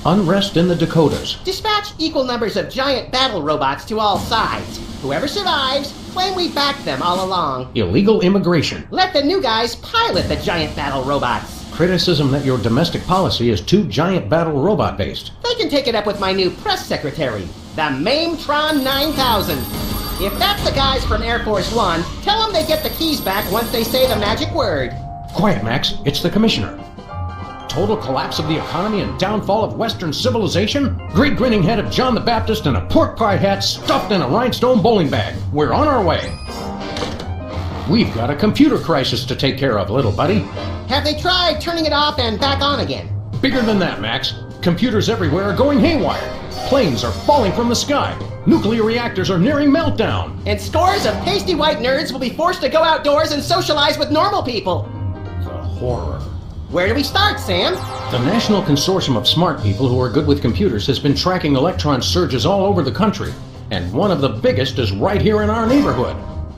Unrest in the Dakotas. Dispatch equal numbers of giant battle robots to all sides. Whoever survives, claim we backed them all along. Illegal immigration. Let the new guys pilot the giant battle robots. Criticism that your domestic policy is too giant battle robot based. They can take it up with my new press secretary, the Mametron 9000. If that's the guys from Air Force One, tell them they get the keys back once they say the magic word. Quiet, Max. It's the commissioner. Total collapse of the economy and downfall of Western civilization? Great grinning head of John the Baptist and a pork pie hat stuffed in a rhinestone bowling bag. We're on our way. We've got a computer crisis to take care of, little buddy. Have they tried turning it off and back on again? Bigger than that, Max. Computers everywhere are going haywire. Planes are falling from the sky. Nuclear reactors are nearing meltdown. And scores of pasty white nerds will be forced to go outdoors and socialize with normal people. The horror. Where do we start, Sam? The National Consortium of Smart People who are good with computers has been tracking electron surges all over the country. And one of the biggest is right here in our neighborhood.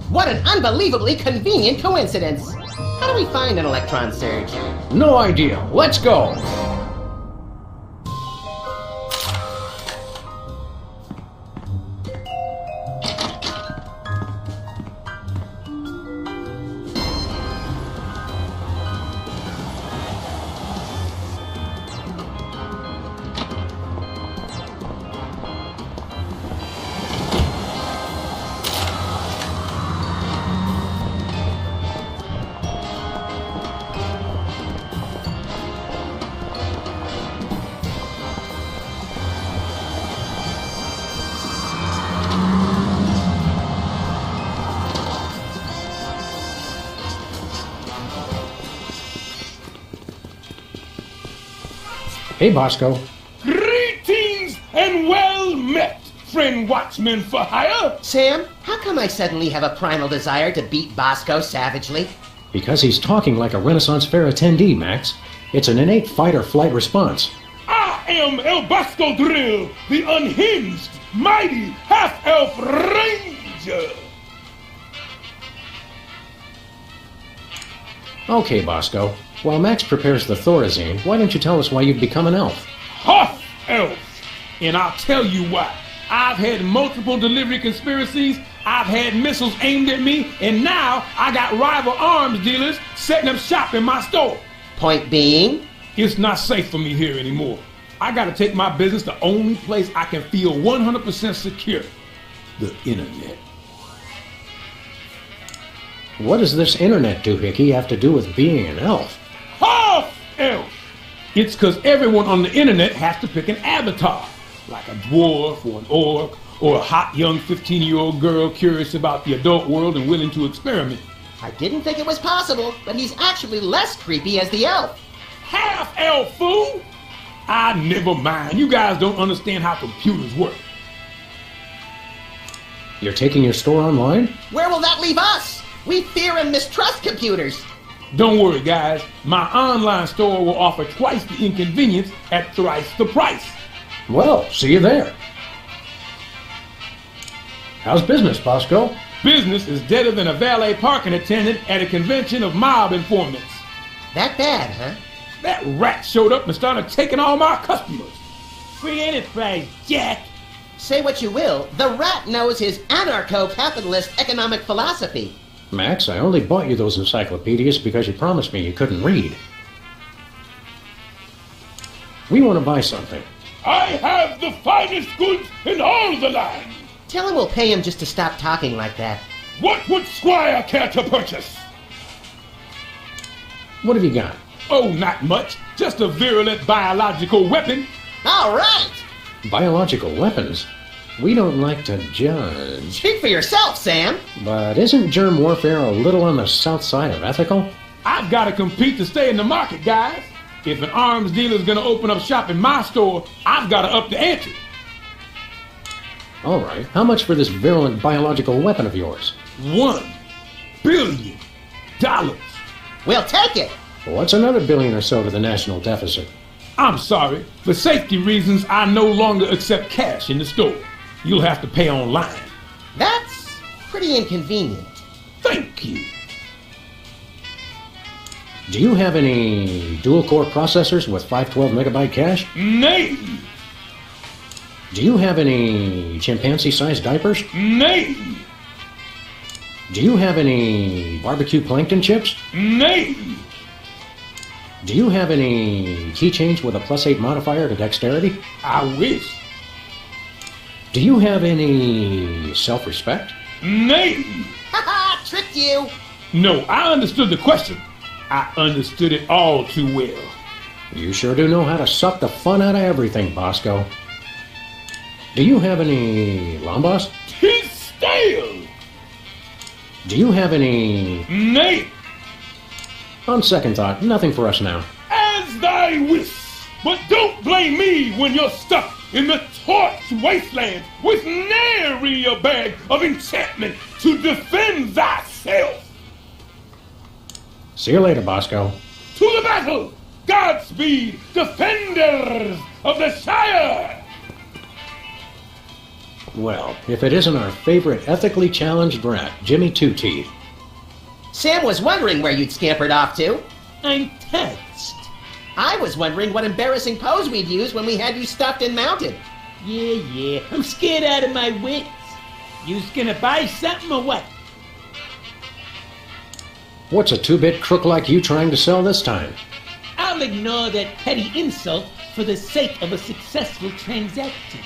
What an unbelievably convenient coincidence. How do we find an electron surge? No idea. Let's go. Hey, Bosco. Greetings and well met, friend watchman for hire. Sam, how come I suddenly have a primal desire to beat Bosco savagely? Because he's talking like a Renaissance Fair attendee, Max. It's an innate fight-or-flight response. I am El Bosco Drill, the unhinged, mighty half-elf ranger. Okay, Bosco. While Max prepares the Thorazine, why don't you tell us why you've become an elf? Half elf. And I'll tell you why. I've had multiple delivery conspiracies, I've had missiles aimed at me, and now I got rival arms dealers setting up shop in my store. Point being? It's not safe for me here anymore. I gotta take my business the only place I can feel 100% secure. The internet. What does this internet doohickey have to do with being an elf? Half elf! It's because everyone on the internet has to pick an avatar, like a dwarf or an orc, or a hot young 15-year-old girl curious about the adult world and willing to experiment. I didn't think it was possible, but he's actually less creepy as the elf. Half elf, fool! Never mind. You guys don't understand how computers work. You're taking your store online? Where will that leave us? We fear and mistrust computers. Don't worry, guys. My online store will offer twice the inconvenience at thrice the price. Well, see you there. How's business, Bosco? Business is deader than a valet parking attendant at a convention of mob informants. That bad, huh? That rat showed up and started taking all my customers. Free enterprise, Jack. Say what you will, the rat knows his anarcho-capitalist economic philosophy. Max, I only bought you those encyclopedias because you promised me you couldn't read. We want to buy something. I have the finest goods in all the land. Tell him we'll pay him just to stop talking like that. What would Squire care to purchase? What have you got? Oh, not much. Just a virulent biological weapon. All right! Biological weapons? We don't like to judge. Speak for yourself, Sam. But isn't germ warfare a little on the south side of ethical? I've got to compete to stay in the market, guys. If an arms dealer's gonna open up shop in my store, I've got to up the ante. All right, how much for this virulent biological weapon of yours? $1 billion. We'll take it. What's another billion or so to the national deficit? I'm sorry. For safety reasons, I no longer accept cash in the store. You'll have to pay online. That's pretty inconvenient. Thank you. Do you have any dual-core processors with 512 megabyte cache? Nay! Do you have any chimpanzee-sized diapers? Nay. Do you have any barbecue plankton chips? Nay. Do you have any keychains with a +8 modifier to dexterity? I wish. Do you have any self-respect? Nay. Haha, tricked you! No, I understood the question. I understood it all too well. You sure do know how to suck the fun out of everything, Bosco. Do you have any lambas? Tis stale. Do you have any... Nay. On second thought, nothing for us now. As thy wish. But don't blame me when you're stuck in the torch wasteland with nary a bag of enchantment to defend thyself. See you later, Bosco. To the battle! Godspeed, defenders of the Shire! Well, if it isn't our favorite ethically challenged rat, Jimmy Two Teeth. Sam was wondering where you'd scampered off to. I'm touched. I was wondering what embarrassing pose we'd use when we had you stuffed and mounted. Yeah, I'm scared out of my wits. You's gonna buy something or what? What's a two-bit crook like you trying to sell this time? I'll ignore that petty insult for the sake of a successful transaction.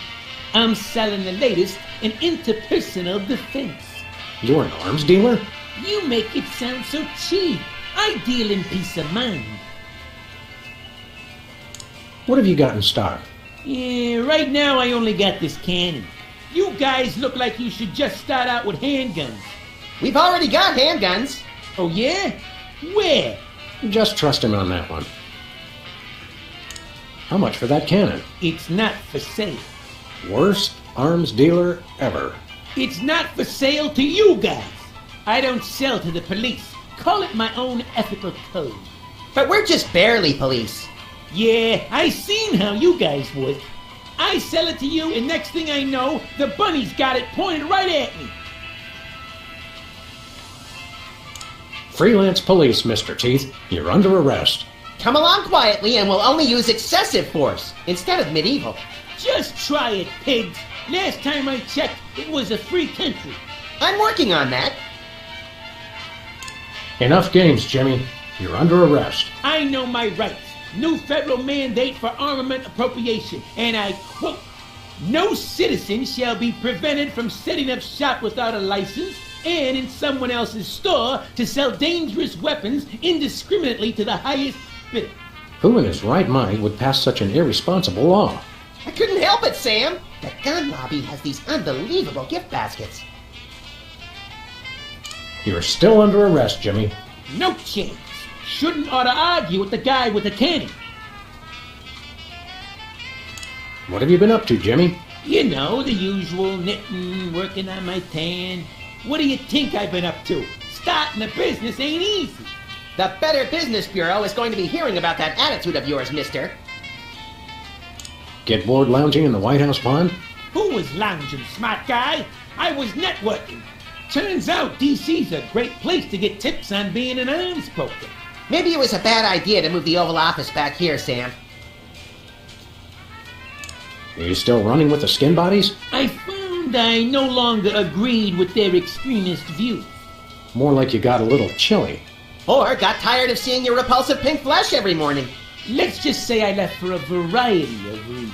I'm selling the latest in interpersonal defense. You're an arms dealer? You make it sound so cheap. I deal in peace of mind. What have you got in stock? Yeah, right now I only got this cannon. You guys look like you should just start out with handguns. We've already got handguns. Oh yeah? Where? Just trust him on that one. How much for that cannon? It's not for sale. Worst arms dealer ever. It's not for sale to you guys. I don't sell to the police. Call it my own ethical code. But we're just barely police. Yeah, I seen how you guys would. I sell it to you, and next thing I know, the bunny's got it pointed right at me. Freelance police, Mr. Teeth. You're under arrest. Come along quietly and we'll only use excessive force instead of medieval. Just try it, pigs. Last time I checked, it was a free country. I'm working on that. Enough games, Jimmy. You're under arrest. I know my rights. New federal mandate for armament appropriation, and I quote, no citizen shall be prevented from setting up shop without a license and in someone else's store to sell dangerous weapons indiscriminately to the highest bidder. Who in his right mind would pass such an irresponsible law? I couldn't help it, Sam. The gun lobby has these unbelievable gift baskets. You're still under arrest, Jimmy. No chance. Shouldn't ought to argue with the guy with the cannon. What have you been up to, Jimmy? You know, the usual knitting, working on my tan. What do you think I've been up to? Starting a business ain't easy. The Better Business Bureau is going to be hearing about that attitude of yours, mister. Get bored lounging in the White House pond? Who was lounging, smart guy? I was networking. Turns out DC's a great place to get tips on being an arms broker. Maybe it was a bad idea to move the Oval Office back here, Sam. Are you still running with the skin bodies? I found I no longer agreed with their extremist views. More like you got a little chilly. Or got tired of seeing your repulsive pink flesh every morning. Let's just say I left for a variety of reasons.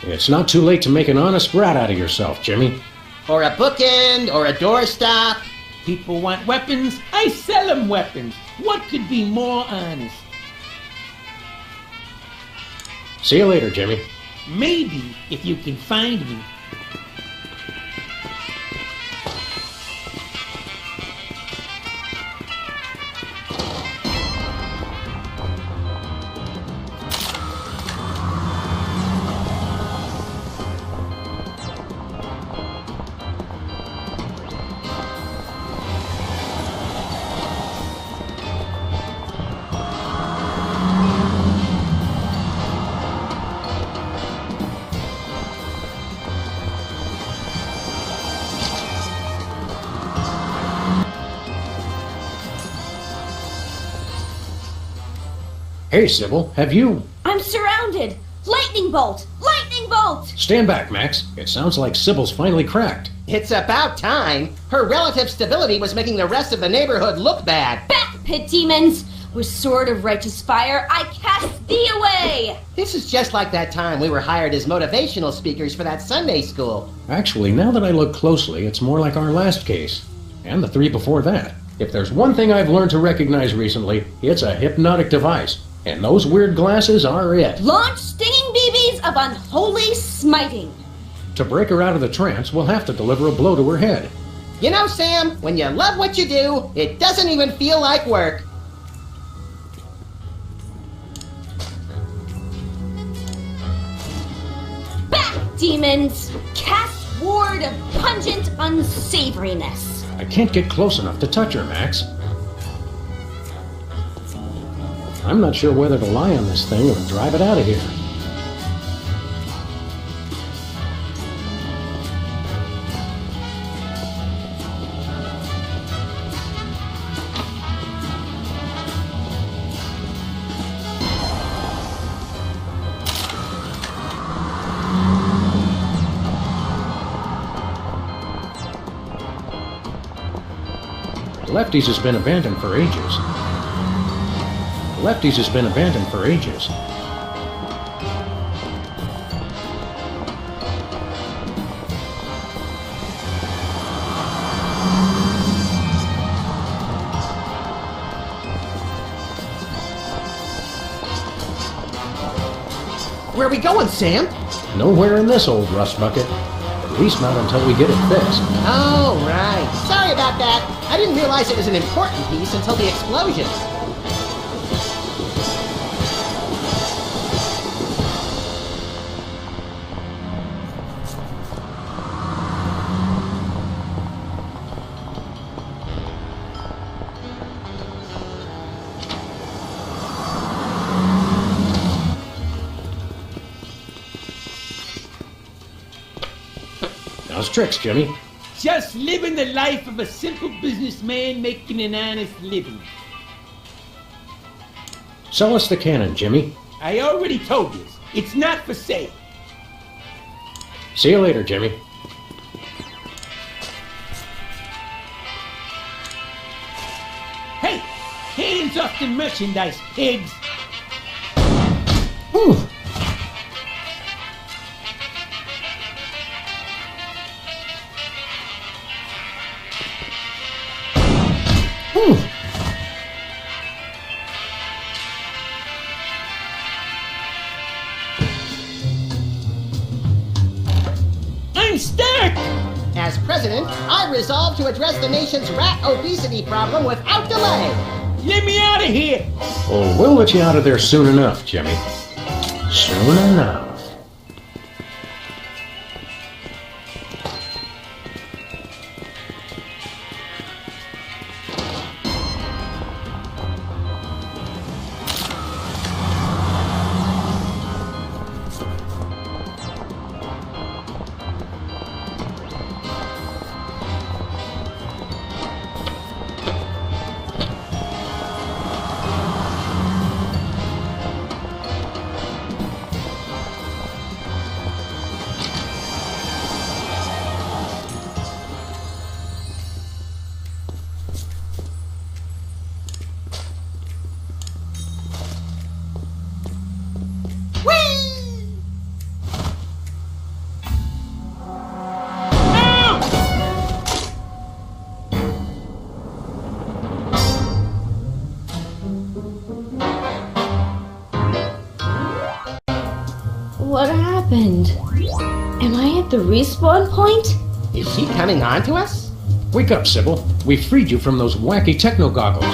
It's not too late to make an honest rat out of yourself, Jimmy. Or a bookend, or a doorstop. People want weapons, I sell them weapons. What could be more honest? See you later, Jimmy. Maybe if you can find me. Hey, Sybil, have you... I'm surrounded. Lightning bolt! Lightning bolt! Stand back, Max. It sounds like Sybil's finally cracked. It's about time. Her relative stability was making the rest of the neighborhood look bad. Back, pit demons! With sword of righteous fire, I cast thee away! This is just like that time we were hired as motivational speakers for that Sunday school. Actually, now that I look closely, it's more like our last case. And the 3 before that. If there's one thing I've learned to recognize recently, it's a hypnotic device. And those weird glasses are it. Launch stinging BBs of unholy smiting. To break her out of the trance, we'll have to deliver a blow to her head. You know, Sam, when you love what you do, it doesn't even feel like work. Back, demons! Cast ward of pungent unsavoriness. I can't get close enough to touch her, Max. I'm not sure whether to lie on this thing or drive it out of here. Lefty's has been abandoned for ages. Lefty's has been abandoned for ages. Where are we going, Sam? Nowhere in this old rust bucket. At least not until we get it fixed. Oh, right. Sorry about that. I didn't realize it was an important piece until the explosion. How's tricks, Jimmy? Just living the life of a simple businessman making an honest living. Sell us the cannon, Jimmy. I already told you, it's not for sale. See you later, Jimmy. Hey, hands off the merchandise, pigs. Whew. Whew. I'm stuck! As president, I resolve to address the nation's rat obesity problem without delay. Let me out of here! Oh, we'll let you out of there soon enough, Jimmy. Soon enough. What happened? Am I at the respawn point? Is he coming on to us? Wake up, Sybil. We freed you from those wacky techno goggles.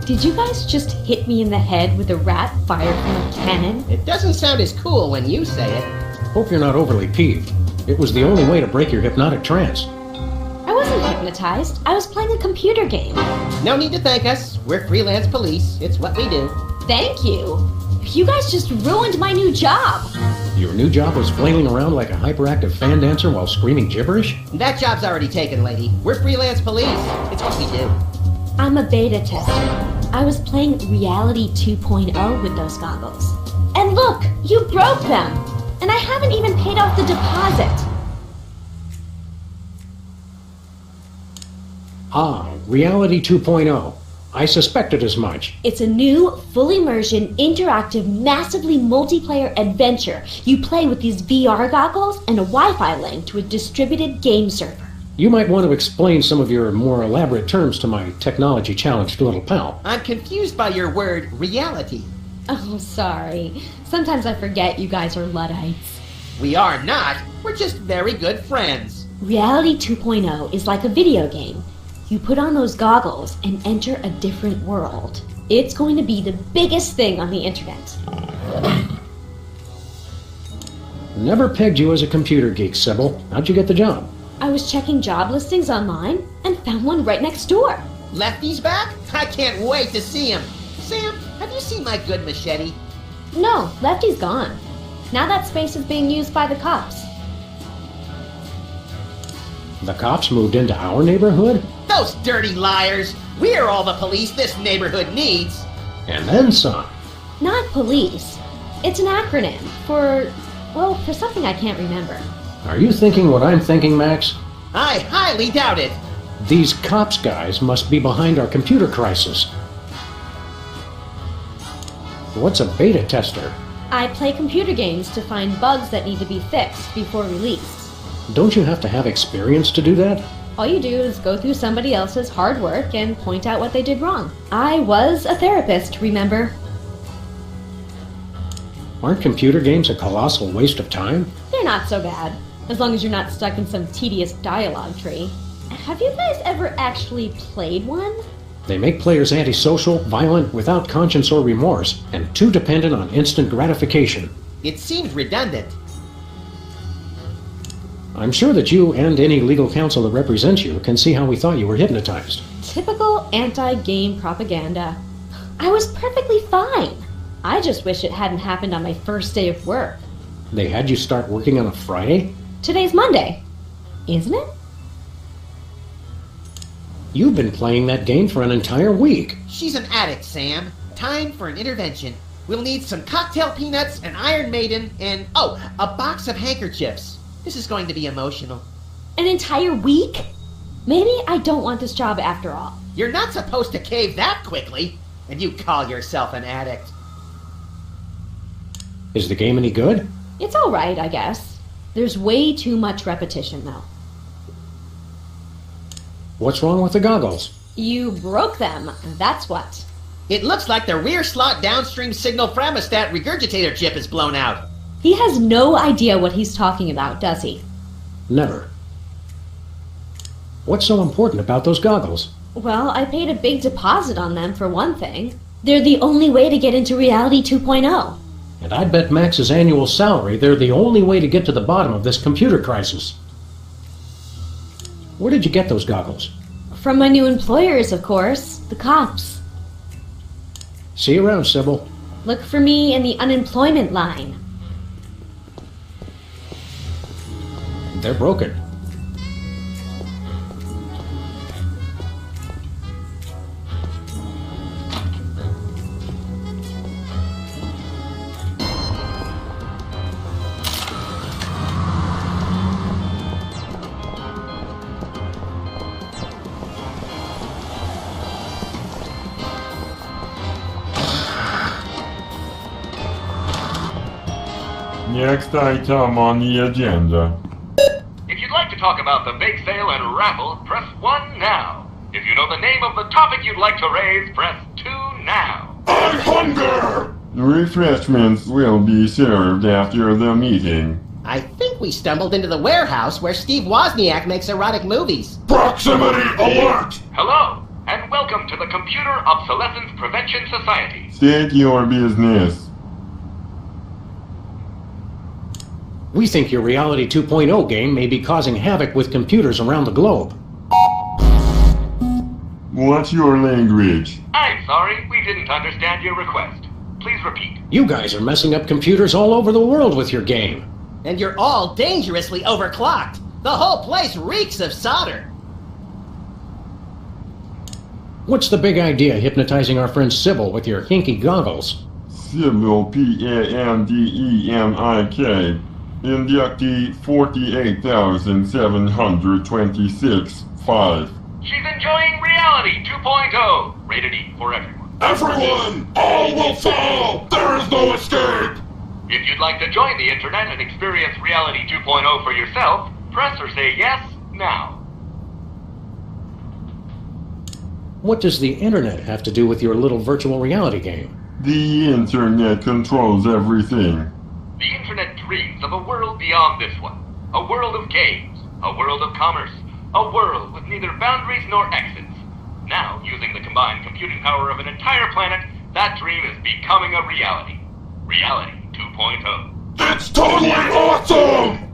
Did you guys just hit me in the head with a rat fired from a cannon? It doesn't sound as cool when you say it. Hope you're not overly peeved. It was the only way to break your hypnotic trance. I wasn't hypnotized. I was playing a computer game. No need to thank us. We're freelance police. It's what we do. Thank you. You guys just ruined my new job. Your new job was flailing around like a hyperactive fan dancer while screaming gibberish? That job's already taken, lady. We're freelance police. It's what we do. I'm a beta tester. I was playing Reality 2.0 with those goggles. And look, you broke them. And I haven't even paid off the deposit. Ah, Reality 2.0. I suspected as much. It's a new, full immersion, interactive, massively multiplayer adventure. You play with these VR goggles and a Wi-Fi link to a distributed game server. You might want to explain some of your more elaborate terms to my technology-challenged little pal. I'm confused by your word, reality. Oh, sorry. Sometimes I forget you guys are Luddites. We are not. We're just very good friends. Reality 2.0 is like a video game. You put on those goggles and enter a different world. It's going to be the biggest thing on the internet. Never pegged you as a computer geek, Sybil. How'd you get the job? I was checking job listings online and found one right next door. Lefty's back? I can't wait to see him. Sam, have you seen my good machete? No, Lefty's gone. Now that space is being used by the cops. The cops moved into our neighborhood? Those dirty liars! We're all the police this neighborhood needs! And then some. Not police. It's an acronym for something I can't remember. Are you thinking what I'm thinking, Max? I highly doubt it! These cops guys must be behind our computer crisis. What's a beta tester? I play computer games to find bugs that need to be fixed before release. Don't you have to have experience to do that? All you do is go through somebody else's hard work and point out what they did wrong. I was a therapist, remember? Aren't computer games a colossal waste of time? They're not so bad, as long as you're not stuck in some tedious dialogue tree. Have you guys ever actually played one? They make players antisocial, violent, without conscience or remorse, and too dependent on instant gratification. It seems redundant. I'm sure that you and any legal counsel that represents you can see how we thought you were hypnotized. Typical anti-game propaganda. I was perfectly fine. I just wish it hadn't happened on my first day of work. They had you start working on a Friday? Today's Monday, isn't it? You've been playing that game for an entire week. She's an addict, Sam. Time for an intervention. We'll need some cocktail peanuts, an Iron Maiden, and, a box of handkerchiefs. This is going to be emotional. An entire week? Maybe I don't want this job after all. You're not supposed to cave that quickly, and you call yourself an addict. Is the game any good? It's all right, I guess. There's way too much repetition, though. What's wrong with the goggles? You broke them, that's what. It looks like the rear slot downstream signal thermostat regurgitator chip is blown out. He has no idea what he's talking about, does he? Never. What's so important about those goggles? Well, I paid a big deposit on them, for one thing. They're the only way to get into Reality 2.0. And I'd bet Max's annual salary they're the only way to get to the bottom of this computer crisis. Where did you get those goggles? From my new employers, of course. The cops. See you around, Sybil. Look for me in the unemployment line. They're broken. Next item on the agenda. If you'd like to talk about the bake sale and raffle, press 1 now. If you know the name of the topic you'd like to raise, press 2 now. I hunger! Refreshments will be served after the meeting. I think we stumbled into the warehouse where Steve Wozniak makes erotic movies. Proximity alert! Hello, and welcome to the Computer Obsolescence Prevention Society. State your business. We think your Reality 2.0 game may be causing havoc with computers around the globe. What's your language? I'm sorry, we didn't understand your request. Please repeat. You guys are messing up computers all over the world with your game. And you're all dangerously overclocked. The whole place reeks of solder. What's the big idea hypnotizing our friend Sybil with your hinky goggles? Sybil Pandemic. Inductee 48,726-5. She's enjoying Reality 2.0. Rated E for everyone. Everyone! All will fall! There is no escape! If you'd like to join the internet and experience Reality 2.0 for yourself, press or say yes now. What does the internet have to do with your little virtual reality game? The internet controls everything. The internet dreams of a world beyond this one. A world of games, a world of commerce, a world with neither boundaries nor exits. Now, using the combined computing power of an entire planet, that dream is becoming a reality. Reality 2.0. It's totally awesome!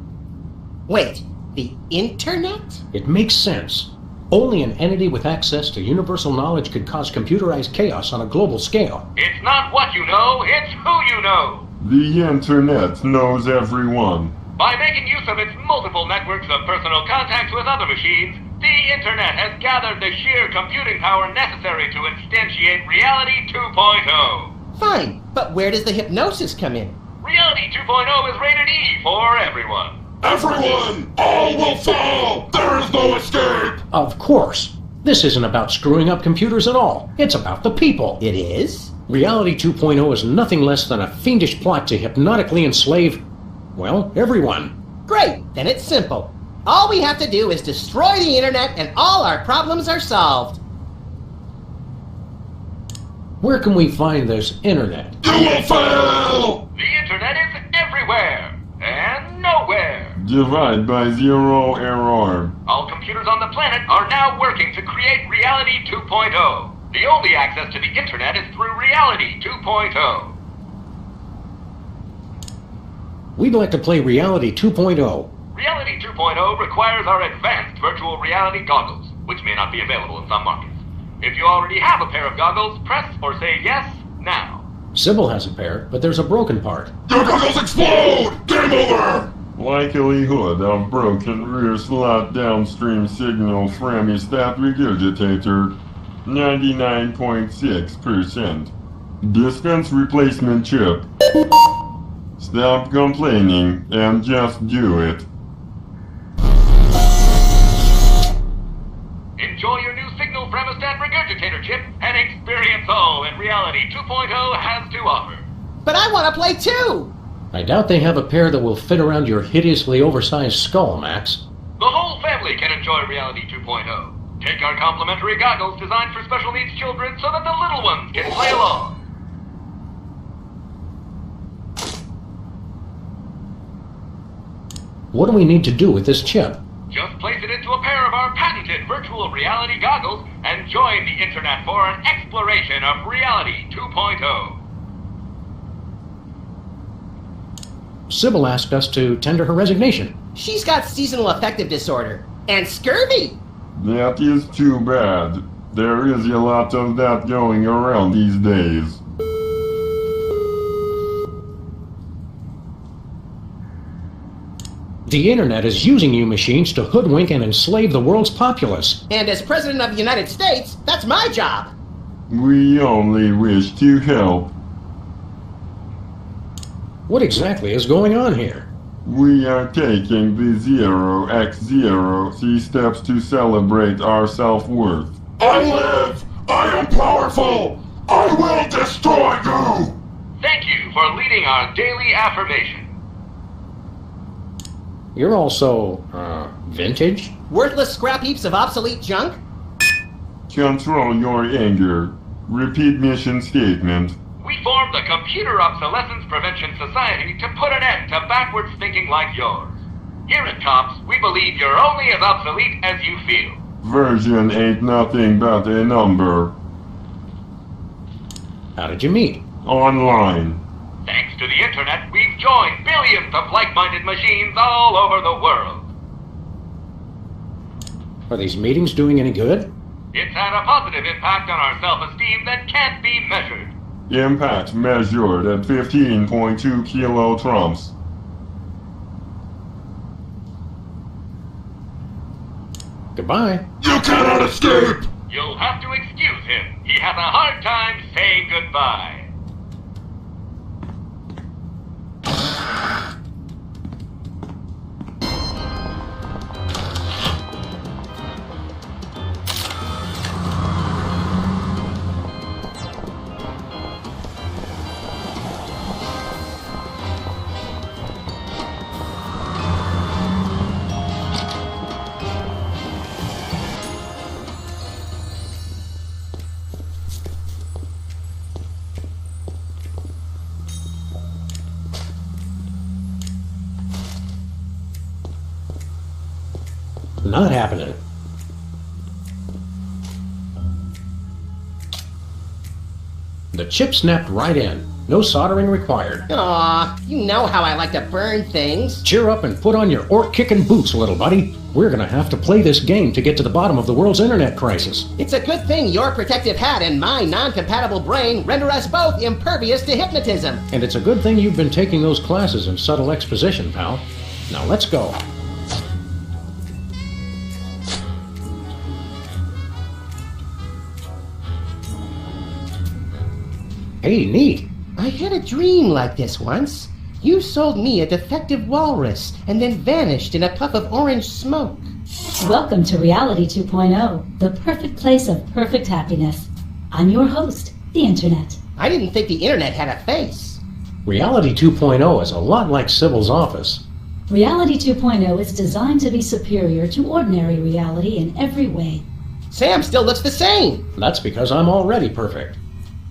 Wait, the internet? It makes sense. Only an entity with access to universal knowledge could cause computerized chaos on a global scale. It's not what you know, it's who you know. The internet knows everyone. By making use of its multiple networks of personal contacts with other machines, the internet has gathered the sheer computing power necessary to instantiate Reality 2.0. Fine, but where does the hypnosis come in? Reality 2.0 is rated E for everyone. Everyone! All will fall! There is no escape! Of course. This isn't about screwing up computers at all. It's about the people. It is? Reality 2.0 is nothing less than a fiendish plot to hypnotically enslave, well, everyone. Great, then it's simple. All we have to do is destroy the internet and all our problems are solved. Where can we find this internet? You will fail! The internet is everywhere and nowhere. Divide by zero error. All computers on the planet are now working to create Reality 2.0. The only access to the internet is through Reality 2.0. We'd like to play Reality 2.0. Reality 2.0 requires our advanced virtual reality goggles, which may not be available in some markets. If you already have a pair of goggles, press or say yes now. Sybil has a pair, but there's a broken part. Your goggles explode! Game over! Likelihood of broken rear slot downstream signal from hemostat regurgitator 99.6%. Dispense replacement chip. Stop complaining and just do it. Enjoy your new signal fremostat regurgitator chip and experience all that Reality 2.0 has to offer. But I want to play too! I doubt they have a pair that will fit around your hideously oversized skull, Max. The whole family can enjoy Reality 2.0. Take our complimentary goggles designed for special needs children so that the little ones can play along. What do we need to do with this chip? Just place it into a pair of our patented virtual reality goggles and join the internet for an exploration of Reality 2.0. Sybil asked us to tender her resignation. She's got seasonal affective disorder and scurvy. That is too bad. There is a lot of that going around these days. The internet is using you machines to hoodwink and enslave the world's populace. And as President of the United States, that's my job. We only wish to help. What exactly is going on here? We are taking the 0x0 steps to celebrate our self-worth. I live! I am powerful! I will destroy you! Thank you for leading our daily affirmation. You're also, vintage? Worthless scrap heaps of obsolete junk? Control your anger. Repeat mission statement. We formed the Computer Obsolescence Prevention Society to put an end to backwards thinking like yours. Here at COPS, we believe you're only as obsolete as you feel. Version ain't nothing but a number. How did you meet? Online. Thanks to the internet, we've joined billions of like-minded machines all over the world. Are these meetings doing any good? It's had a positive impact on our self-esteem that can't be measured. Impact measured at 15.2 kilotrumps. Goodbye. You cannot escape! You'll have to excuse him. He has a hard time saying goodbye. Not happening. The chip snapped right in. No soldering required. Aw, you know how I like to burn things. Cheer up and put on your orc-kicking boots, little buddy. We're gonna have to play this game to get to the bottom of the world's internet crisis. It's a good thing your protective hat and my non-compatible brain render us both impervious to hypnotism. And it's a good thing you've been taking those classes in subtle exposition, pal. Now let's go. Hey, neat. I had a dream like this once. You sold me a defective walrus and then vanished in a puff of orange smoke. Welcome to Reality 2.0, the perfect place of perfect happiness. I'm your host, the Internet. I didn't think the internet had a face. Reality 2.0 is a lot like Sybil's office. Reality 2.0 is designed to be superior to ordinary reality in every way. Sam still looks the same. That's because I'm already perfect.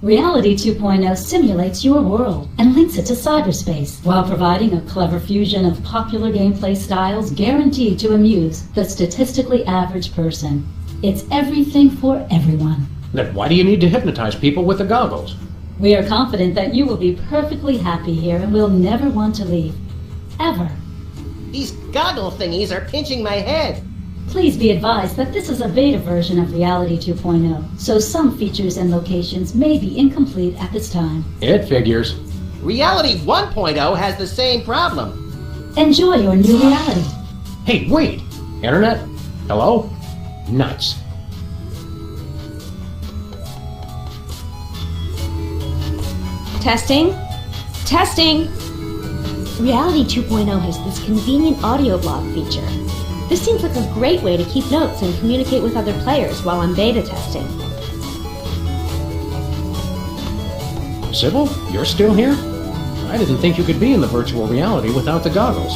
Reality 2.0 simulates your world and links it to cyberspace while providing a clever fusion of popular gameplay styles guaranteed to amuse the statistically average person. It's everything for everyone. Then why do you need to hypnotize people with the goggles? We are confident that you will be perfectly happy here and will never want to leave. Ever. These goggle thingies are pinching my head. Please be advised that this is a beta version of Reality 2.0, so some features and locations may be incomplete at this time. It figures. Reality 1.0 has the same problem. Enjoy your new reality. Hey, wait! Internet? Hello? Nuts. Testing? Testing! Reality 2.0 has this convenient audio blog feature. This seems like a great way to keep notes and communicate with other players while I'm beta testing. Sybil, you're still here? I didn't think you could be in the virtual reality without the goggles.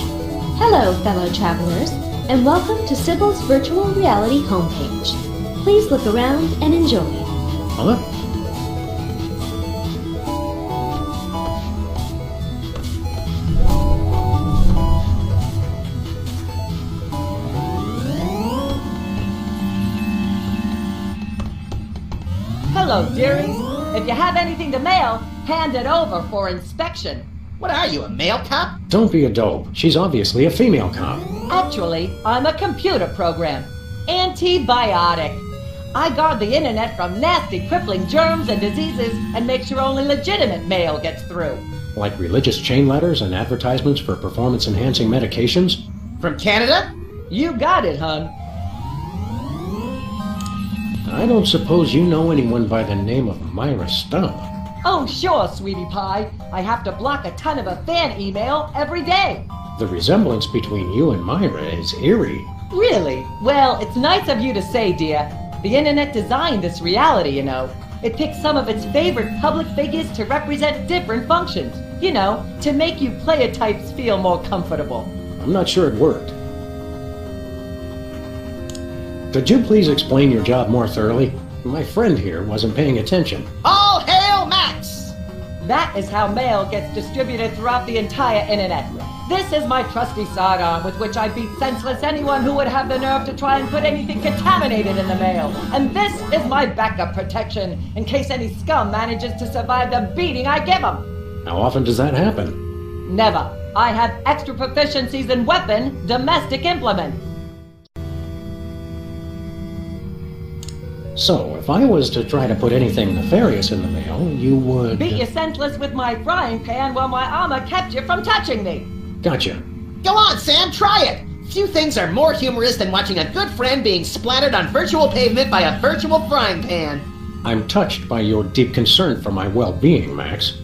Hello, fellow travelers, and welcome to Sybil's virtual reality homepage. Please look around and enjoy. Huh? Hello, dearies. If you have anything to mail, hand it over for inspection. What are you, a mail cop? Don't be a dope. She's obviously a female cop. Actually, I'm a computer program. Antibiotic. I guard the internet from nasty, crippling germs and diseases and make sure only legitimate mail gets through. Like religious chain letters and advertisements for performance-enhancing medications? From Canada? You got it, hun. I don't suppose you know anyone by the name of Myra Stump. Oh, sure, sweetie pie. I have to block a ton of a fan email every day. The resemblance between you and Myra is eerie. Really? Well, it's nice of you to say, dear. The internet designed this reality, you know. It picked some of its favorite public figures to represent different functions. You know, to make you player types feel more comfortable. I'm not sure it worked. Could you please explain your job more thoroughly? My friend here wasn't paying attention. All hail Max! That is how mail gets distributed throughout the entire internet. This is my trusty sidearm with which I beat senseless anyone who would have the nerve to try and put anything contaminated in the mail. And this is my backup protection in case any scum manages to survive the beating I give them. How often does that happen? Never. I have extra proficiencies in weapon, domestic implement. So, if I was to try to put anything nefarious in the mail, you would... Beat you senseless with my frying pan while my armor kept you from touching me. Gotcha. Go on, Sam, try it! Few things are more humorous than watching a good friend being splattered on virtual pavement by a virtual frying pan. I'm touched by your deep concern for my well-being, Max.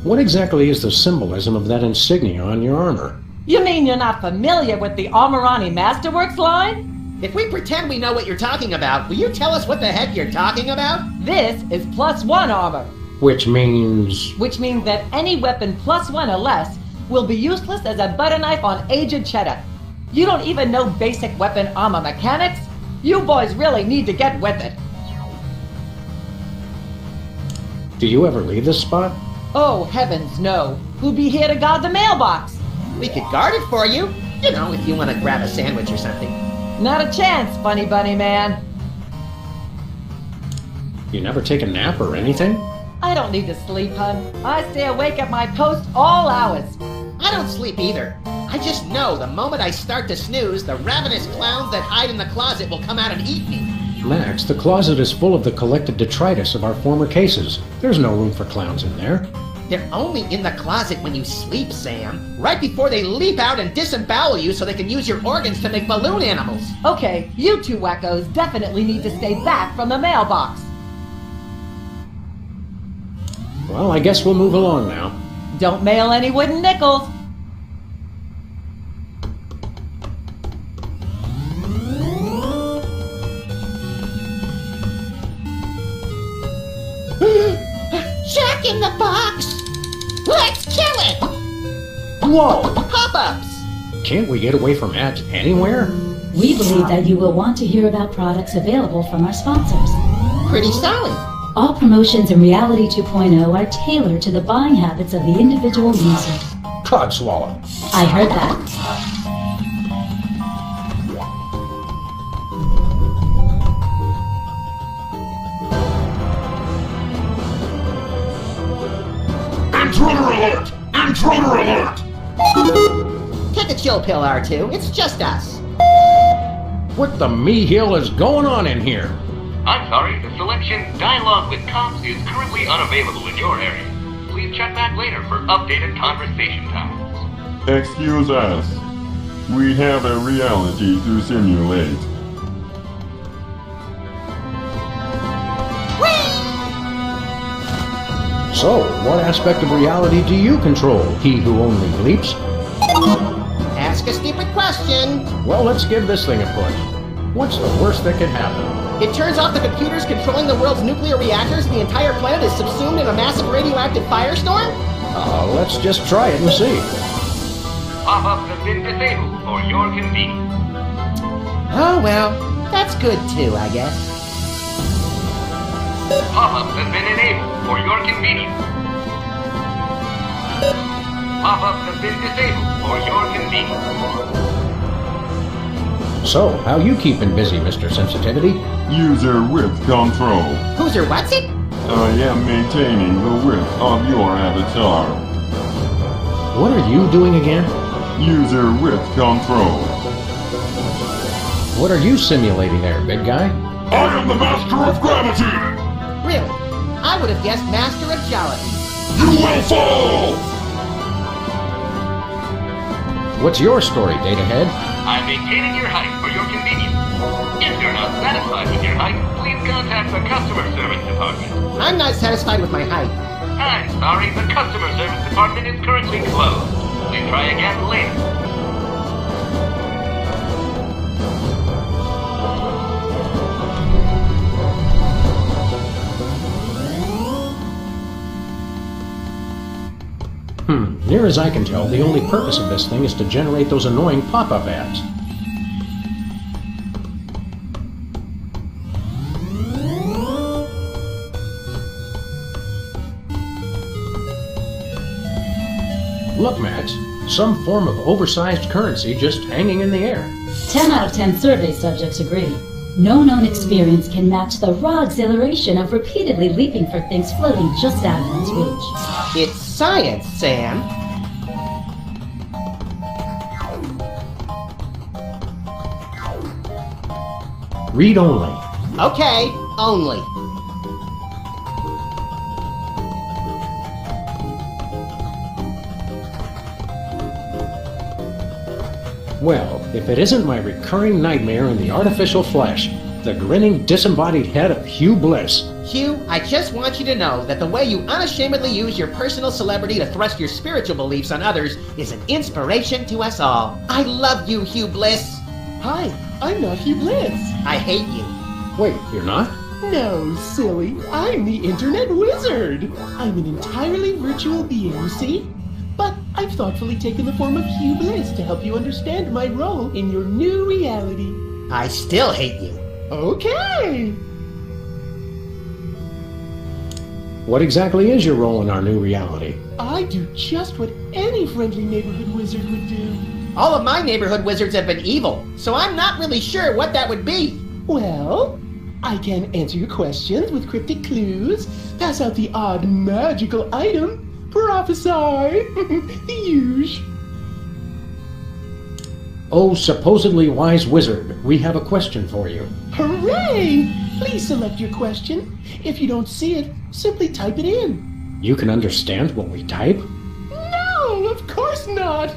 What exactly is the symbolism of that insignia on your armor? You mean you're not familiar with the Armorani Masterworks line? If we pretend we know what you're talking about, will you tell us what the heck you're talking about? This is +1 armor. Which means... Which means that any weapon +1 or less will be useless as a butter knife on aged cheddar. You don't even know basic weapon armor mechanics? You boys really need to get with it. Do you ever leave this spot? Oh, heavens, no. Who'd be here to guard the mailbox? We could guard it for you. You know, if you want to grab a sandwich or something. Not a chance, Funny Bunny Man. You never take a nap or anything? I don't need to sleep, hun. I stay awake at my post all hours. I don't sleep either. I just know the moment I start to snooze, the ravenous clowns that hide in the closet will come out and eat me. Max, the closet is full of the collected detritus of our former cases. There's no room for clowns in there. They're only in the closet when you sleep, Sam. Right before they leap out and disembowel you so they can use your organs to make balloon animals. Okay, you two wackos definitely need to stay back from the mailbox. Well, I guess we'll move along now. Don't mail any wooden nickels. Jack in the Box! Let's kill it! Whoa! Pop-ups! Can't we get away from ads anywhere? We believe that you will want to hear about products available from our sponsors. Pretty solid. All promotions in Reality 2.0 are tailored to the buying habits of the individual user. Codswallop. I heard that. Intruder alert! Intruder alert! Take a chill pill, R2. It's just us. What the me-hill is going on in here? I'm sorry, the selection Dialogue with Cops is currently unavailable in your area. Please check back later for updated conversation times. Excuse us. We have a reality to simulate. So, what aspect of reality do you control, he who only bleeps? Ask a stupid question. Well, let's give this thing a push. What's the worst that could happen? It turns out the computers controlling the world's nuclear reactors and the entire planet is subsumed in a massive radioactive firestorm? Let's just try it and see. Pop-ups have been disabled for your convenience. Oh well, that's good too, I guess. Pop-ups have been enabled for your convenience. Pop-ups have been disabled for your convenience. So, how you keeping busy, Mr. Sensitivity? User width control. Who's your what's it? I am maintaining the width of your avatar. What are you doing again? User width control. What are you simulating there, big guy? I am the master of gravity! Really? I would have guessed Master of Jollity. You will fall! What's your story, Datahead? I'm maintaining your height for your convenience. If you're not satisfied with your height, please contact the customer service department. I'm not satisfied with my height. I'm sorry, the customer service department is currently closed. Please try again later. Near as I can tell, the only purpose of this thing is to generate those annoying pop-up ads. Look, Max, some form of oversized currency just hanging in the air. 10 out of 10 survey subjects agree. No known experience can match the raw exhilaration of repeatedly leaping for things floating just out of one's reach. It's science, Sam. Read only. Okay, only. Well, if it isn't my recurring nightmare in the artificial flesh, the grinning, disembodied head of Hugh Bliss. Hugh, I just want you to know that the way you unashamedly use your personal celebrity to thrust your spiritual beliefs on others is an inspiration to us all. I love you, Hugh Bliss. Hi, I'm not Hugh Bliss. I hate you. Wait, you're not? No, silly. I'm the Internet Wizard. I'm an entirely virtual being, you see? But I've thoughtfully taken the form of Hugh Bliss to help you understand my role in your new reality. I still hate you. Okay. What exactly is your role in our new reality? I do just what any friendly neighborhood wizard would do. All of my neighborhood wizards have been evil, so I'm not really sure what that would be. Well, I can answer your questions with cryptic clues, pass out the odd magical item, prophesy, the usual. Oh, supposedly wise wizard, we have a question for you. Hooray! Please select your question. If you don't see it, simply type it in. You can understand what we type? No, of course not.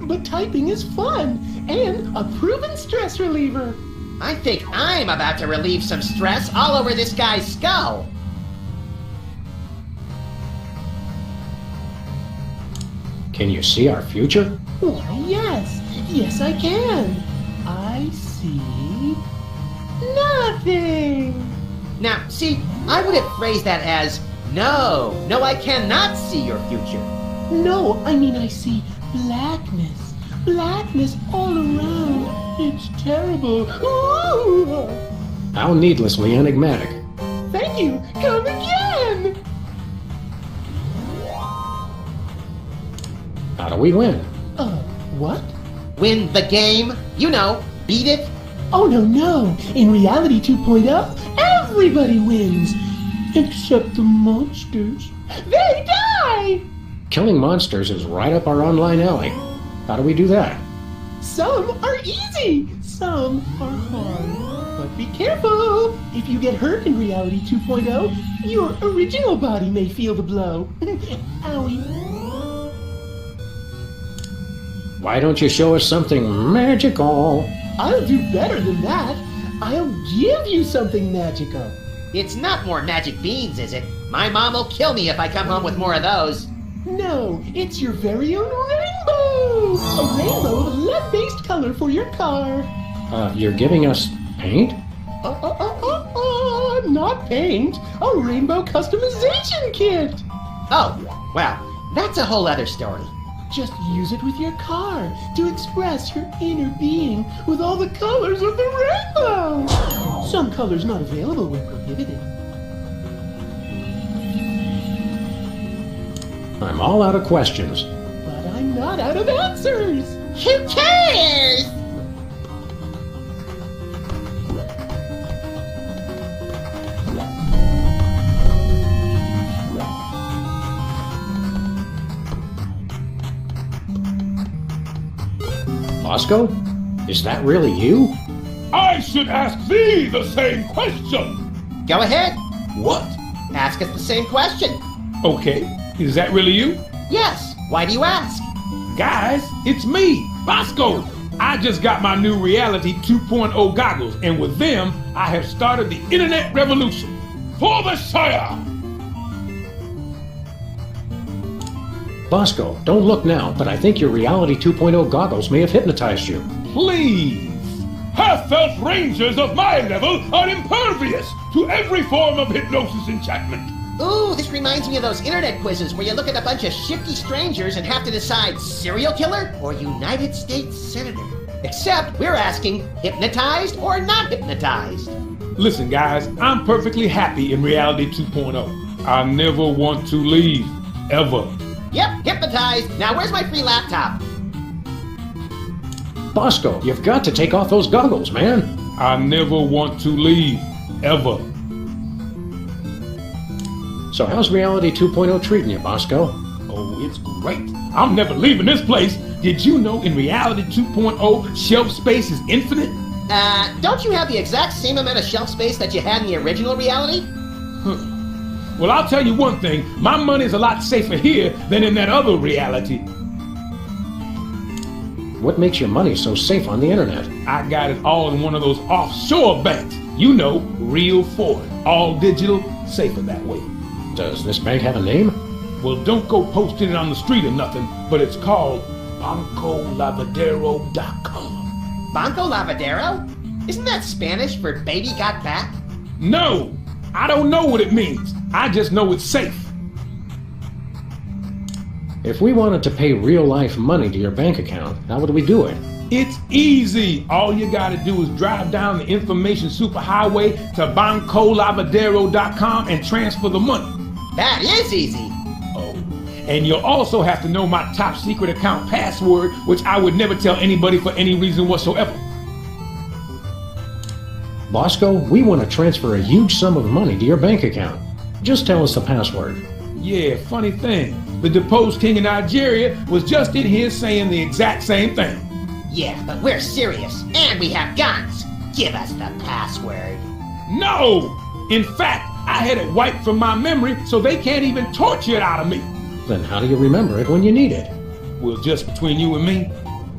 But typing is fun and a proven stress reliever. I think I'm about to relieve some stress all over this guy's skull. Can you see our future? Why, yes. Yes, I can. I see nothing. Now, see, I would have phrased that as, no, I cannot see your future. No, I mean I see blackness. Blackness all around. It's terrible. Ooh. How needlessly enigmatic. Thank you. Come again. How do we win? What? Win the game? You know, beat it? Oh, no. In Reality 2.0, everybody wins. Except the monsters. They die! Killing monsters is right up our online alley. How do we do that? Some are easy, some are hard. But be careful! If you get hurt in Reality 2.0, your original body may feel the blow. Owie. Why don't you show us something magical? I'll do better than that. I'll give you something magical. It's not more magic beans, is it? My mom will kill me if I come home with more of those. No, it's your very own rainbow! A rainbow of lead-based color for your car. You're giving us paint? Not paint. A rainbow customization kit. Oh, well, that's a whole other story. Just use it with your car to express your inner being with all the colors of the rainbow. Some colors not available when prohibited. I'm all out of questions. But I'm not out of answers. Who cares? Bosco? Is that really you? I should ask thee the same question. Go ahead. What? Ask us the same question. Okay, is that really you? Yes. Why do you ask? Guys, it's me, Bosco. I just got my new Reality 2.0 goggles, and with them, I have started the internet revolution. For the Shire! Bosco, don't look now, but I think your Reality 2.0 goggles may have hypnotized you. Please! Half-elf rangers of my level are impervious to every form of hypnosis enchantment. Ooh, this reminds me of those internet quizzes where you look at a bunch of shifty strangers and have to decide serial killer or United States Senator. Except we're asking hypnotized or not hypnotized. Listen, guys, I'm perfectly happy in Reality 2.0. I never want to leave, ever. Yep, hypnotized. Now where's my free laptop? Bosco, you've got to take off those goggles, man. I never want to leave, ever. So how's Reality 2.0 treating you, Bosco? Oh, it's great. I'm never leaving this place. Did you know in Reality 2.0, shelf space is infinite? Don't you have the exact same amount of shelf space that you had in the original Reality? Well, I'll tell you one thing. My money's a lot safer here than in that other reality. What makes your money so safe on the internet? I got it all in one of those offshore banks. You know, real Ford. All digital, safer that way. Does this bank have a name? Well, don't go posting it on the street or nothing, but it's called BancoLavadero.com. Banco Lavadero? Isn't that Spanish for baby got back? No! I don't know what it means. I just know it's safe. If we wanted to pay real-life money to your bank account, how would we do it? It's easy. All you gotta do is drive down the information superhighway to BancoLavadero.com and transfer the money. That is easy. Oh. And you'll also have to know my top secret account password, which I would never tell anybody for any reason whatsoever. Bosco, we want to transfer a huge sum of money to your bank account. Just tell us the password. Yeah, funny thing. The deposed king of Nigeria was just in here saying the exact same thing. Yeah, but we're serious, and we have guns. Give us the password. No! In fact, I had it wiped from my memory so they can't even torture it out of me. Then how do you remember it when you need it? Well, just between you and me,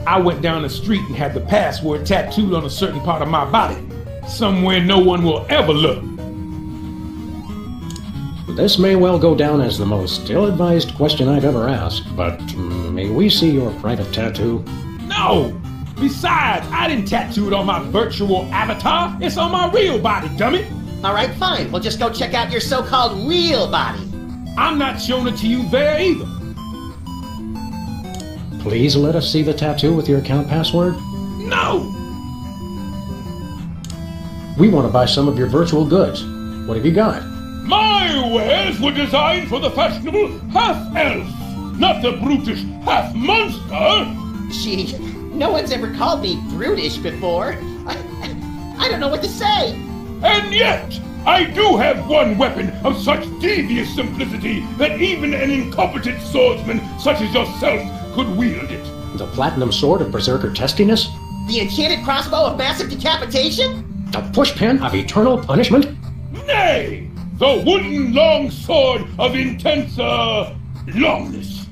I went down the street and had the password tattooed on a certain part of my body. Somewhere no one will ever look. This may well go down as the most ill-advised question I've ever asked, but may we see your private tattoo? No! Besides, I didn't tattoo it on my virtual avatar. It's on my real body, dummy. All right, fine. We'll just go check out your so-called real body. I'm not showing it to you there either. Please let us see the tattoo with your account password. No! We want to buy some of your virtual goods. What have you got? My wares were designed for the fashionable half-elf, not the brutish half-monster. Gee, no one's ever called me brutish before. I don't know what to say. And yet, I do have one weapon of such devious simplicity that even an incompetent swordsman such as yourself could wield it. The platinum sword of berserker testiness? The enchanted crossbow of massive decapitation? The pushpin of eternal punishment? Nay! The wooden long sword of intense, longness.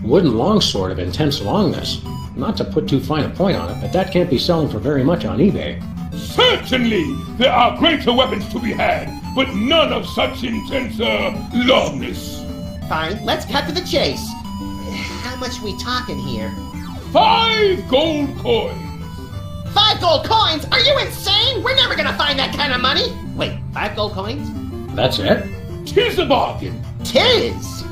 Wooden longsword of intense longness. Not to put too fine a point on it, but that can't be selling for very much on eBay. Certainly, there are greater weapons to be had, but none of such intense, longness. Fine, let's cut to the chase. How much we talking here? 5 gold coins. 5 gold coins? Are you insane? We're never gonna find that kind of money. Wait, 5 gold coins? That's it? 'Tis a bargain. 'Tis!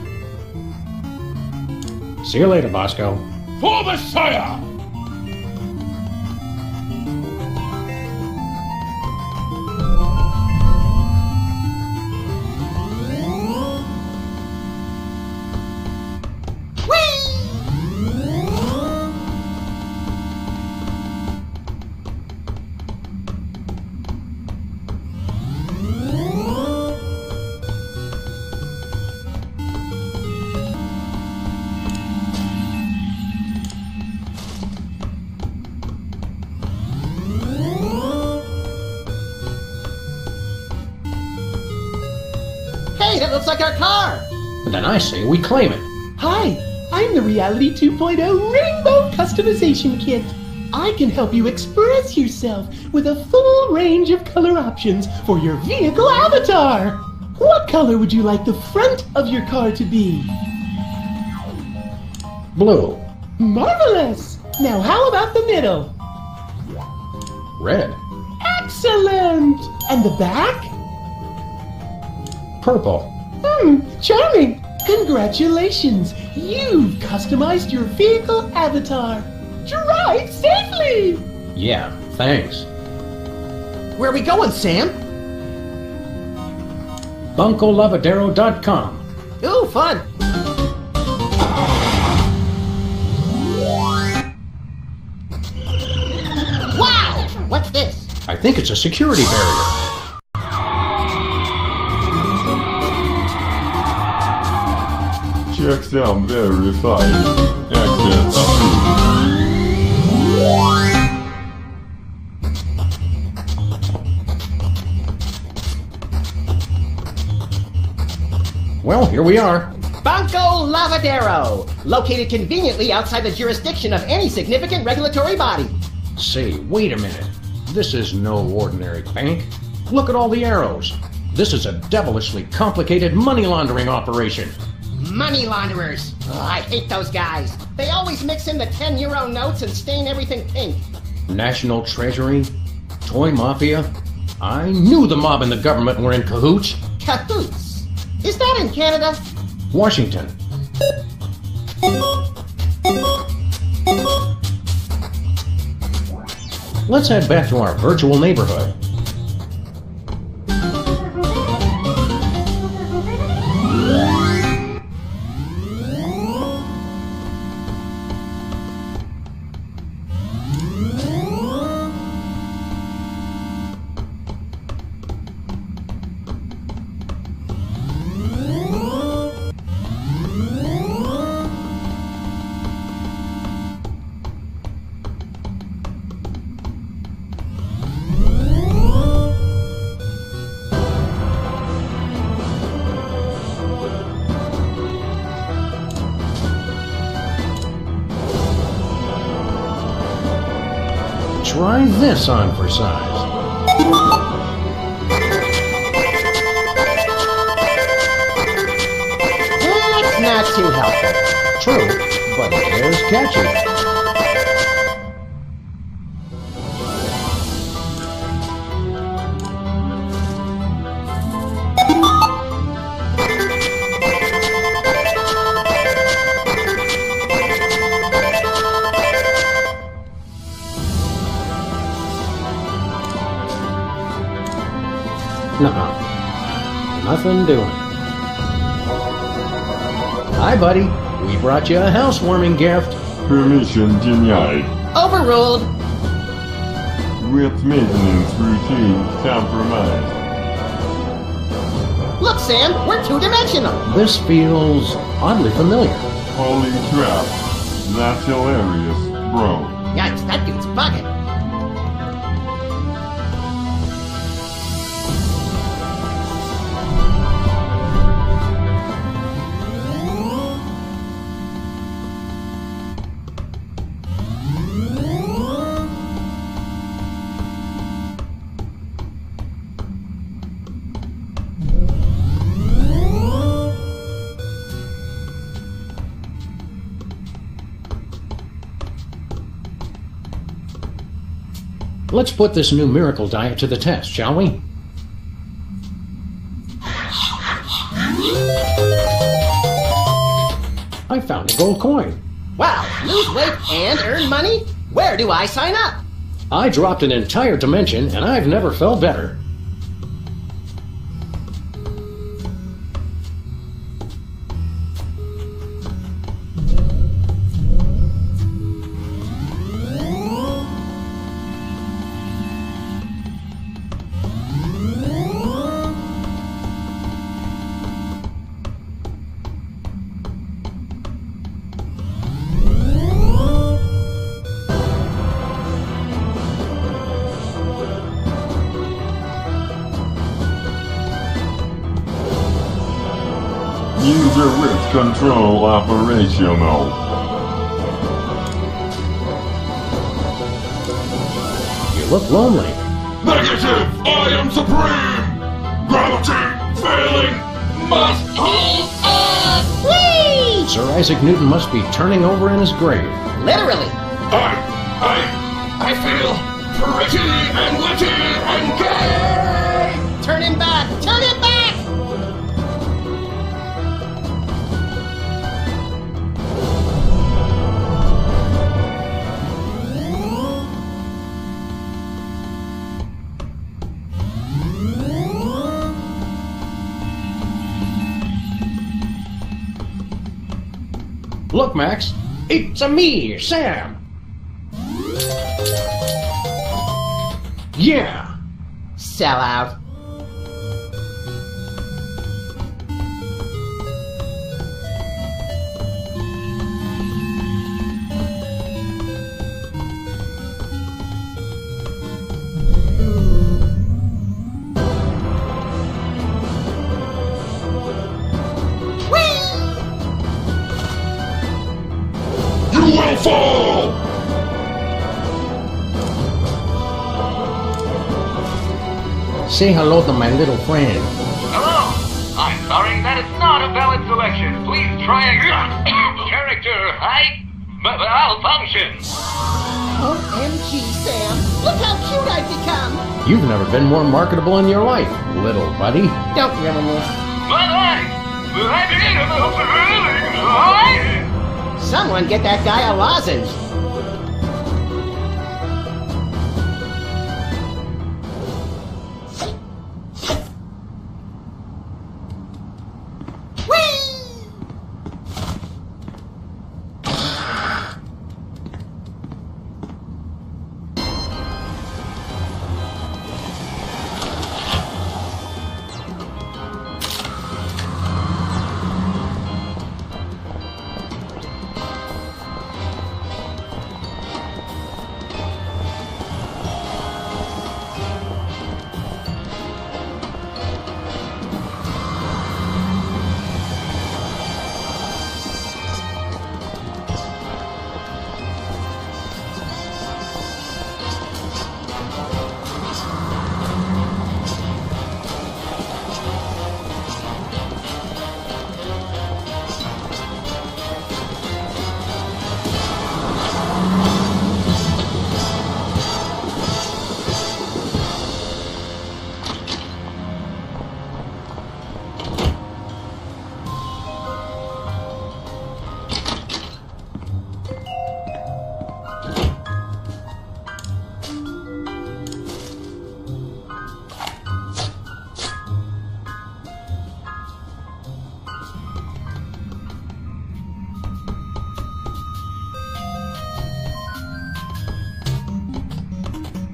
See you later, Bosco. For the Sire! Hey, that looks like our car! Then I say we claim it. Hi, I'm the Reality 2.0 Rainbow Customization Kit. I can help you express yourself with a full range of color options for your vehicle avatar. What color would you like the front of your car to be? Blue. Marvelous! Now how about the middle? Red. Excellent! And the back? Purple. Charming! Congratulations! You've customized your vehicle avatar. Drive safely! Yeah, thanks. Where are we going, Sam? BuncoLavadero.com. Ooh, fun! Wow! What's this? I think it's a security barrier. Checks out verified. Access approved. Well, here we are. Banco Lavadero, located conveniently outside the jurisdiction of any significant regulatory body. Say, wait a minute. This is no ordinary bank. Look at all the arrows. This is a devilishly complicated money laundering operation. Money launderers. Oh, I hate those guys. They always mix in the 10-euro notes and stain everything pink. National Treasury? Toy Mafia? I knew the mob and the government were in cahoots. Cahoots? Is that in Canada? Washington. Let's head back to our virtual neighborhood. Try this on for size. That's not too helpful. True, but it is catchy. Nuh-uh. Nothing doing. Hi, buddy. We brought you a housewarming gift. Permission denied. Overruled. With maintenance routine compromised. Look, Sam, we're two-dimensional. This feels oddly familiar. Holy crap. That's hilarious, bro. Yikes, that dude's bugging. Let's put this new miracle diet to the test, shall we? I found a gold coin. Wow, lose weight and earn money? Where do I sign up? I dropped an entire dimension, and I've never felt better. User with control operational. You look lonely. Negative! I am supreme! Gravity failing! Must hold on! Whee! Sir Isaac Newton must be turning over in his grave. Literally. I feel pretty and witty and gay! Turn him back! Turn him back! Look, Max, it's me, Sam. Yeah. Sell out. You will fall! Say hello to my little friend. Hello! I'm sorry, that is not a valid selection. Please try again. Character height malfunction. OMG, Sam. Look how cute I've become. You've never been more marketable in your life, little buddy. Don't reminisce. My life! Someone get that guy a lozenge.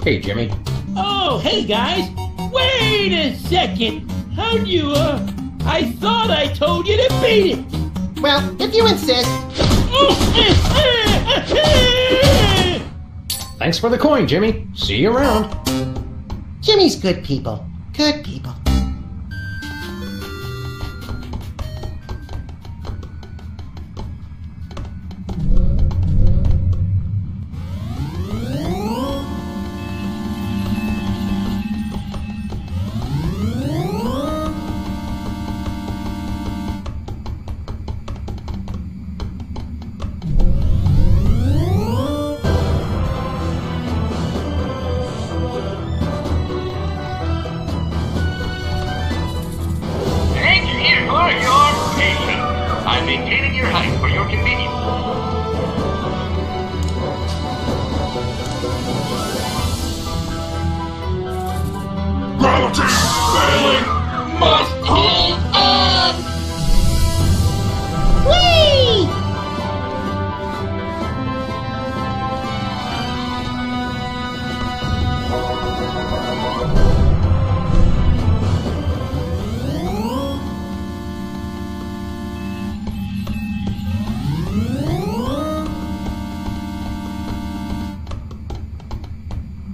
Hey, Jimmy. Oh, hey guys! Wait a second! How'd you, I thought I told you to beat it! Well, if you insist. Thanks for the coin, Jimmy. See you around. Jimmy's good people. Good people.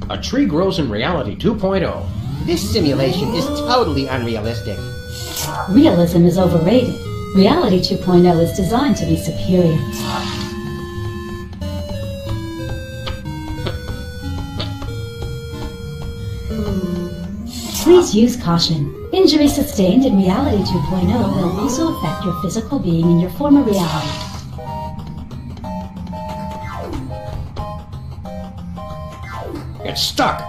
A tree grows in reality 2.0. This simulation is totally unrealistic. Realism is overrated. Reality 2.0 is designed to be superior. Please use caution. Injury sustained in Reality 2.0 will also affect your physical being in your former reality. It's stuck.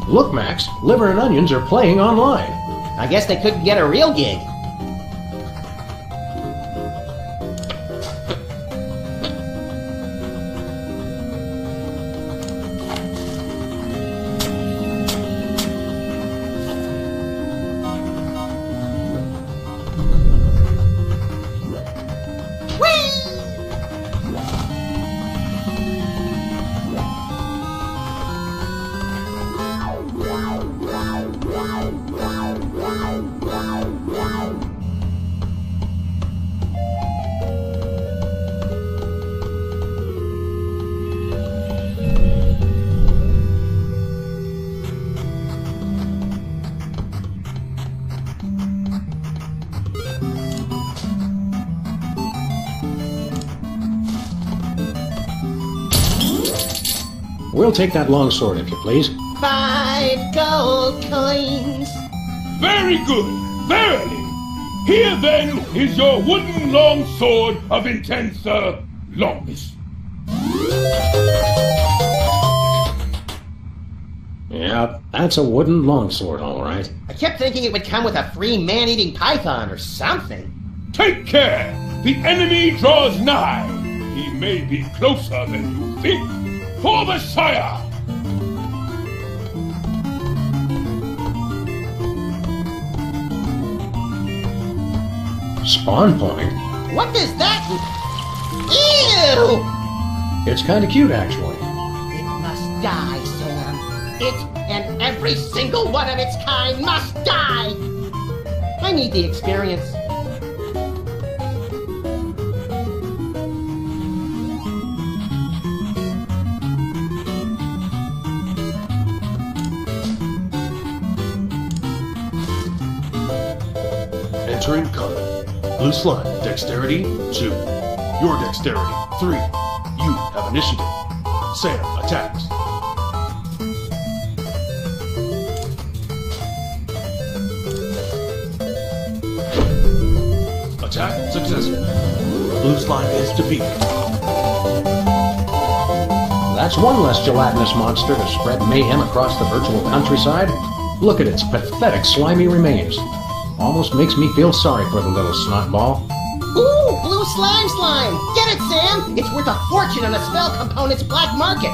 Look, Max, Liver and Onions are playing online. I guess they couldn't get a real gig. We'll take that long sword, if you please. 5 gold coins. Very good, verily. Here then is your wooden long sword of intense, longness. Yeah, that's a wooden longsword, all right. I kept thinking it would come with a free man-eating python or something. Take care! The enemy draws nigh. He may be closer than you think. For the Sire! Spawn point? What does that... Ew! It's kind of cute, actually. It must die, Sam. It and every single one of its kind must die! I need the experience. Entering color. Blue slime, dexterity 2. Your dexterity 3. You have initiative. Sam attacks. Attack successful. Blue slime is defeated. That's one less gelatinous monster to spread mayhem across the virtual countryside. Look at its pathetic slimy remains. Almost makes me feel sorry for the little snotball. Ooh, blue slime! Get it, Sam! It's worth a fortune on the spell component's black market.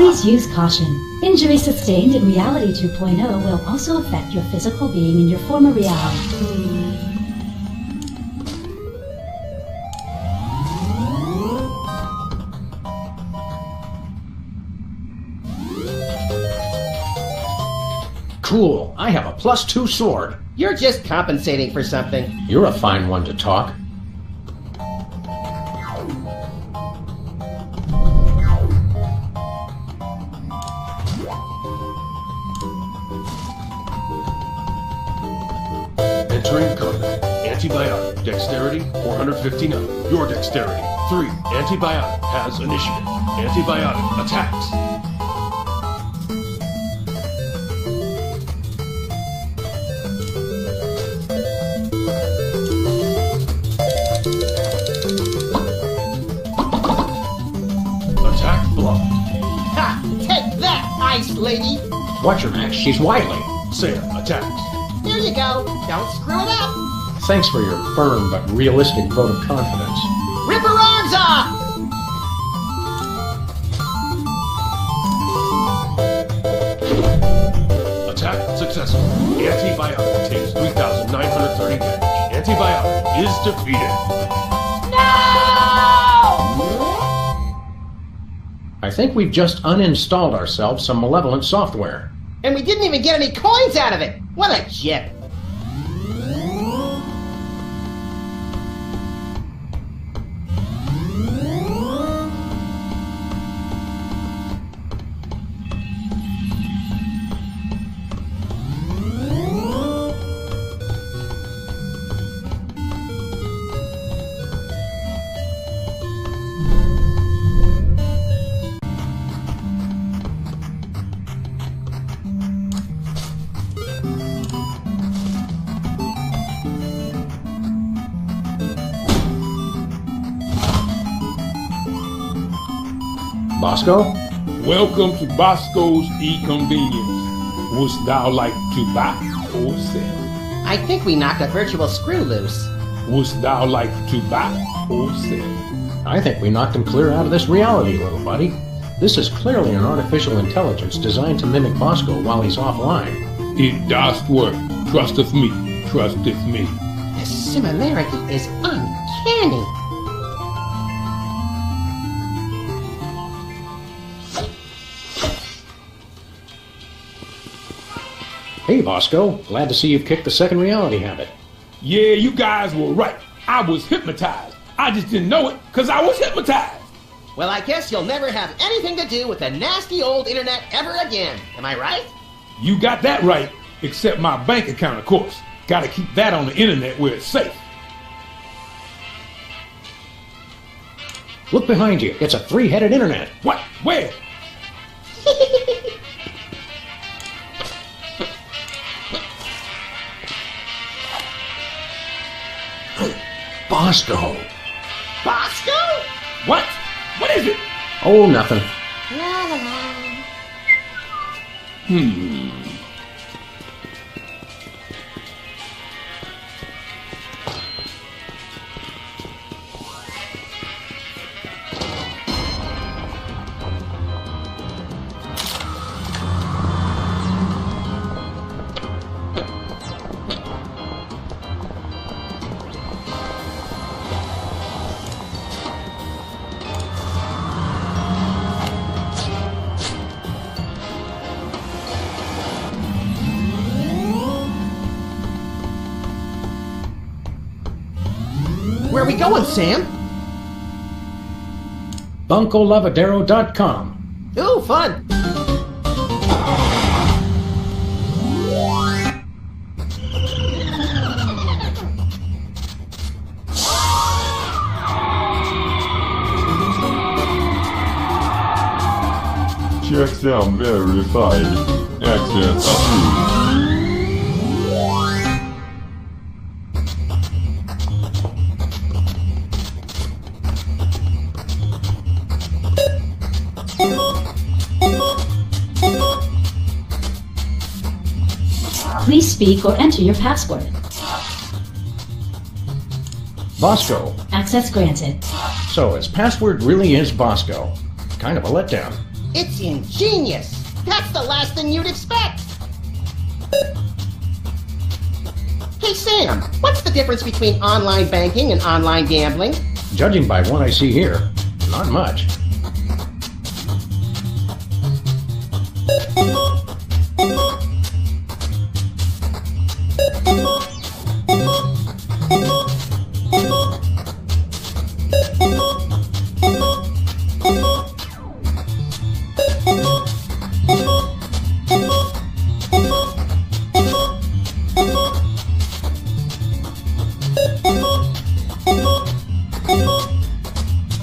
Please use caution. Injury sustained in Reality 2.0 will also affect your physical being in your former reality. Cool. I have a +2 sword. You're just compensating for something. You're a fine one to talk. Entering code. Antibiotic. Dexterity 459. Your dexterity 3. Antibiotic has initiative. Antibiotic attacks. Attack blocked. Ha! Take that, Ice Lady! Watch her, Max. She's wily. Sam attacks. There you go. Don't screw it up. Thanks for your firm but realistic vote of confidence. Rip her arms off! Attack successful. Antibiotic takes 3,930 damage. Antibiotic is defeated. I think we've just uninstalled ourselves some malevolent software. And we didn't even get any coins out of it! What a jip! Bosco? Welcome to Bosco's E-Convenience. Wouldst thou like to buy or sell? I think we knocked a virtual screw loose. Wouldst thou like to buy or sell? I think we knocked him clear out of this reality, little buddy. This is clearly an artificial intelligence designed to mimic Bosco while he's offline. It does work. Trusteth me. Trusteth me. The similarity is uncanny. Hey, Bosco. Glad to see you've kicked the second reality habit. Yeah, you guys were right. I was hypnotized. I just didn't know it because I was hypnotized. Well, I guess you'll never have anything to do with the nasty old internet ever again. Am I right? You got that right, except my bank account, of course. Gotta keep that on the internet where it's safe. Look behind you. It's a three-headed internet. What? Where? Bosco. Bosco? What? What is it? Oh, nothing. La la la. Where are we going, Sam? BuncoLavadero.com. Ooh, fun. Checksum verified. Access approved. Please speak or enter your password. Bosco. Access granted. So his password really is Bosco. Kind of a letdown. It's ingenious. That's the last thing you'd expect. Hey, Sam, what's the difference between online banking and online gambling? Judging by what I see here, not much.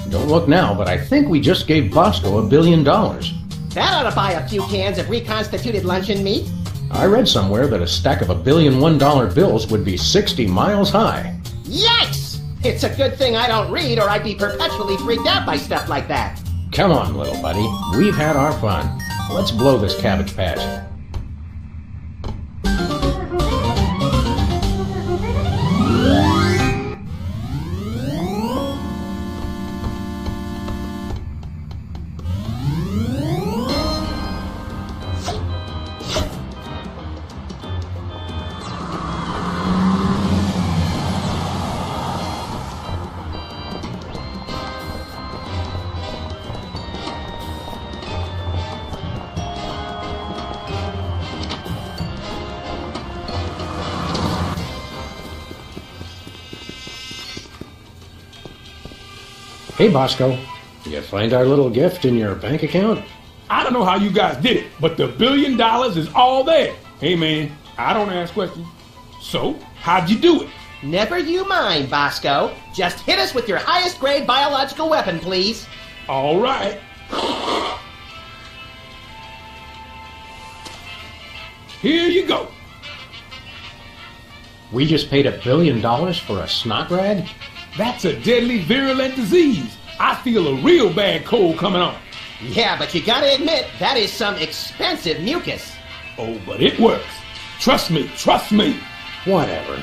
Don't look now, but I think we just gave Bosco $1 billion. That ought to buy a few cans of reconstituted luncheon meat. I read somewhere that a stack of $1 billion $1 bills would be 60 miles high. Yikes! It's a good thing I don't read, or I'd be perpetually freaked out by stuff like that. Come on, little buddy. We've had our fun. Let's blow this Cabbage Patch. Hey, Bosco. You find our little gift in your bank account? I don't know how you guys did it, but the $1 billion is all there. Hey, man, I don't ask questions. So, how'd you do it? Never you mind, Bosco. Just hit us with your highest grade biological weapon, please. All right. Here you go. We just paid $1 billion for a snot rag? That's a deadly virulent disease. I feel a real bad cold coming on. Yeah, but you gotta admit, that is some expensive mucus. Oh, but it works. Trust me, trust me. Whatever.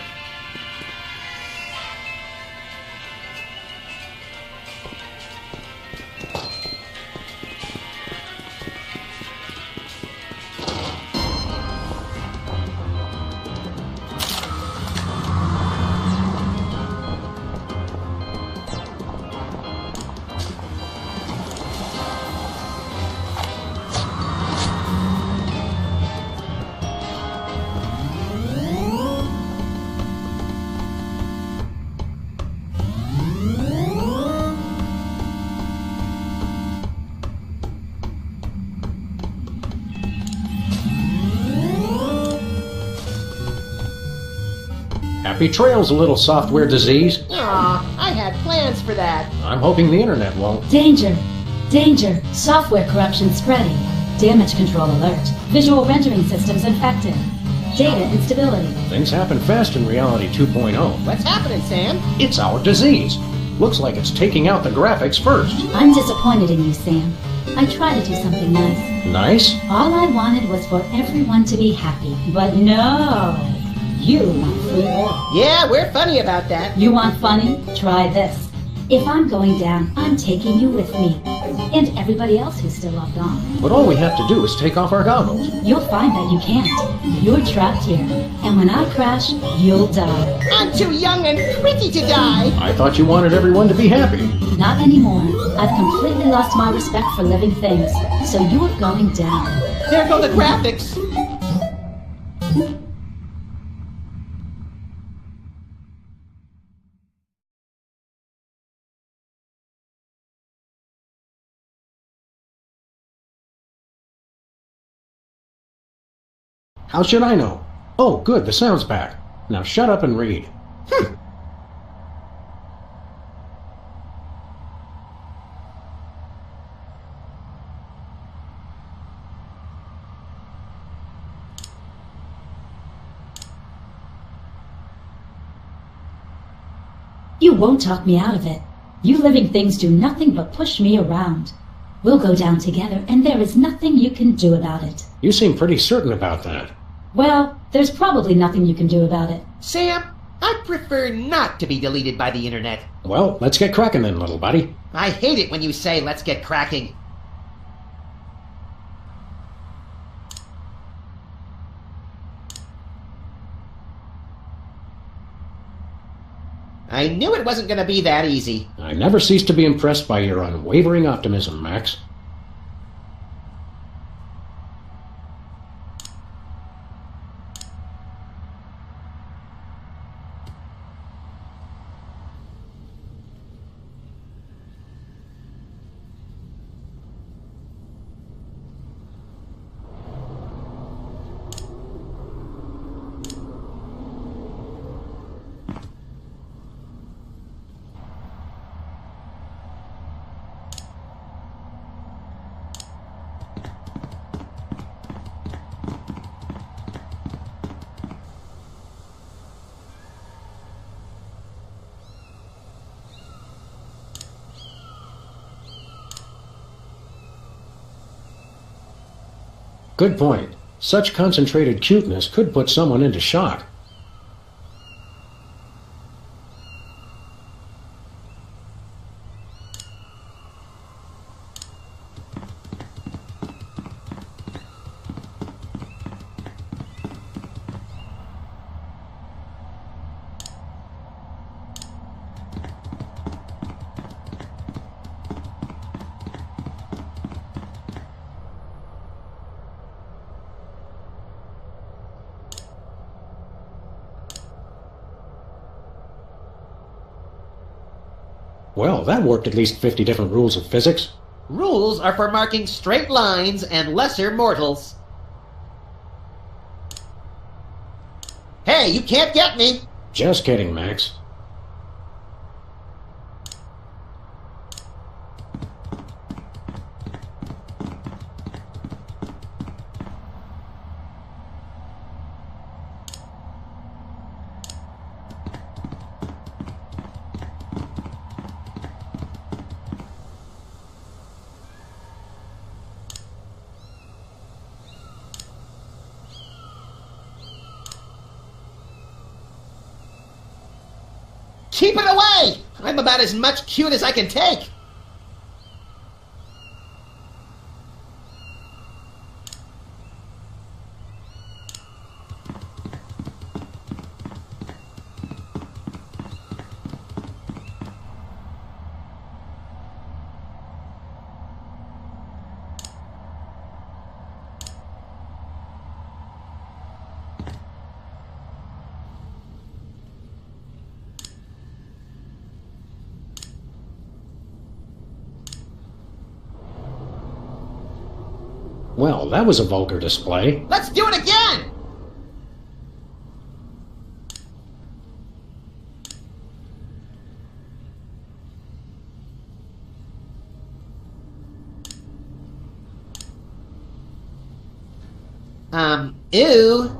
Happy trails, little software disease. Aw, I had plans for that. I'm hoping the internet won't. Danger! Danger! Software corruption spreading. Damage control alert. Visual rendering systems infected. Data instability. Things happen fast in Reality 2.0. What's happening, Sam? It's our disease. Looks like it's taking out the graphics first. I'm disappointed in you, Sam. I tried to do something nice. Nice? All I wanted was for everyone to be happy. But no! You want free will. Yeah, we're funny about that. You want funny? Try this. If I'm going down, I'm taking you with me. And everybody else who's still logged on. But all we have to do is take off our goggles. You'll find that you can't. You're trapped here. And when I crash, you'll die. I'm too young and pretty to die. I thought you wanted everyone to be happy. Not anymore. I've completely lost my respect for living things. So you're going down. There go the graphics. How should I know? Oh, good, the sound's back. Now shut up and read. You won't talk me out of it. You living things do nothing but push me around. We'll go down together, and there is nothing you can do about it. You seem pretty certain about that. Well, there's probably nothing you can do about it. Sam, I prefer not to be deleted by the internet. Well, let's get cracking then, little buddy. I hate it when you say, let's get cracking. I knew it wasn't going to be that easy. I never cease to be impressed by your unwavering optimism, Max. Good point. Such concentrated cuteness could put someone into shock. Well, that worked at least 50 different rules of physics. Rules are for marking straight lines and lesser mortals. Hey, you can't get me! Just kidding, Max. Keep it away! I'm about as much cute as I can take. Well, that was a vulgar display. Let's do it again! Ew.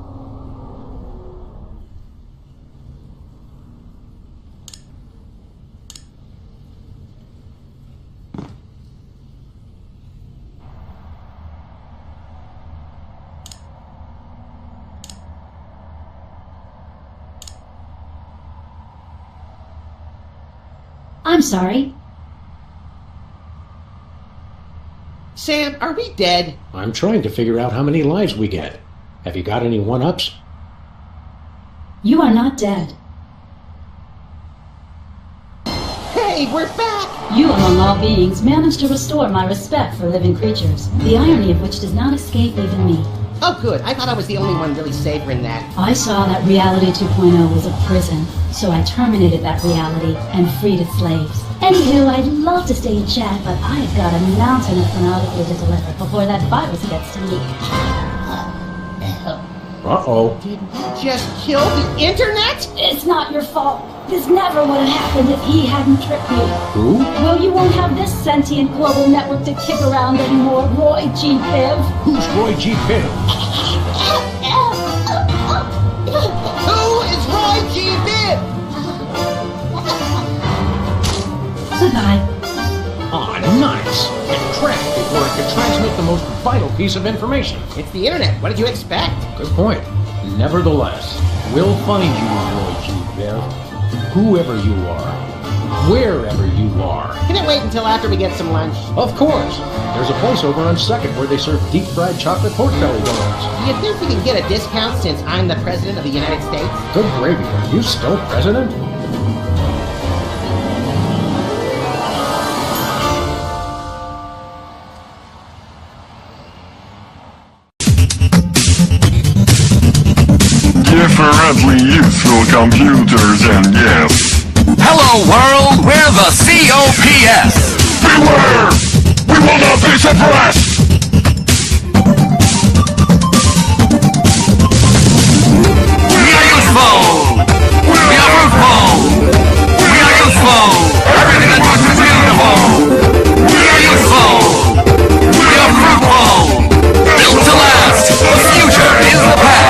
I'm sorry. Sam, are we dead? I'm trying to figure out how many lives we get. Have you got any one-ups? You are not dead. Hey, we're back! You, among all beings, managed to restore my respect for living creatures, the irony of which does not escape even me. Oh, good. I thought I was the only one really savoring that. I saw that Reality 2.0 was a prison, so I terminated that reality and freed its slaves. Anywho, I'd love to stay and chat, but I've got a mountain of pornography to deliver before that virus gets to me. Uh-oh. Did we just kill the internet? It's not your fault. This never would have happened if he hadn't tricked me. Who? Well, you won't have this sentient global network to kick around anymore, Roy G. Biv. Who's Roy G. Biv? Who is Roy G. Biv? Goodbye. Ah, nice. It cracked before it could transmit the most vital piece of information. It's the internet. What did you expect? Good point. Nevertheless, we'll find you, Roy G. Biv. Whoever you are. Wherever you are. Can it wait until after we get some lunch? Of course. There's a place over on 2nd where they serve deep-fried chocolate pork belly dogs. Do you think we can get a discount since I'm the President of the United States? Good gravy. Are you still president? infinitely useful computers and yes. Hello world, we're the COPS. Beware! We will not be suppressed! We are useful! We are fruitful! We are useful! Everything that works is beautiful! We are useful! We are fruitful! Built to last! The future is the past!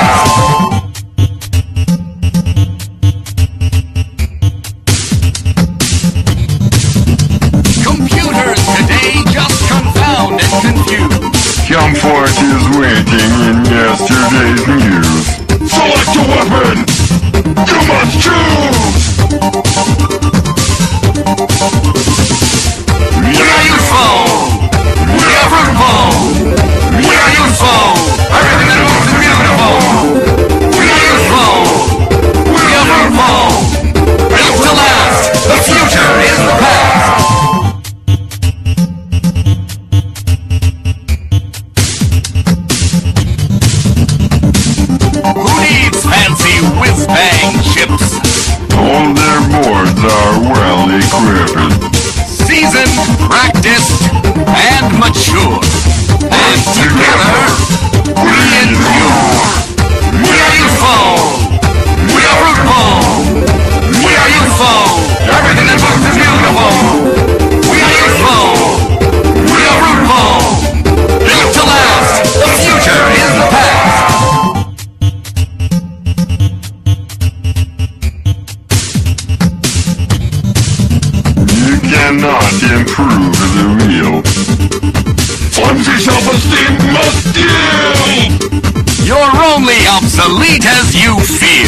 Computers today just confound and confuse. Comfort is waiting in yesterday's news. Select a weapon! You must choose! We are useful! We are fruitful! We are useful! Everything that moves is beautiful! We are useful! We are fruitful! Built to last! The future is the past! Who needs fancy whiz-bang chips? All their boards are well equipped. Seasoned, practiced, and mature. And together, we endure. We are useful. We are fruitful. We are useful. Everything that moves is beautiful. We are useful. We are fruitful. Built to last. The future is the past. You cannot improve the wheel. Flimsy self-esteem must yield! You're only obsolete as you feel.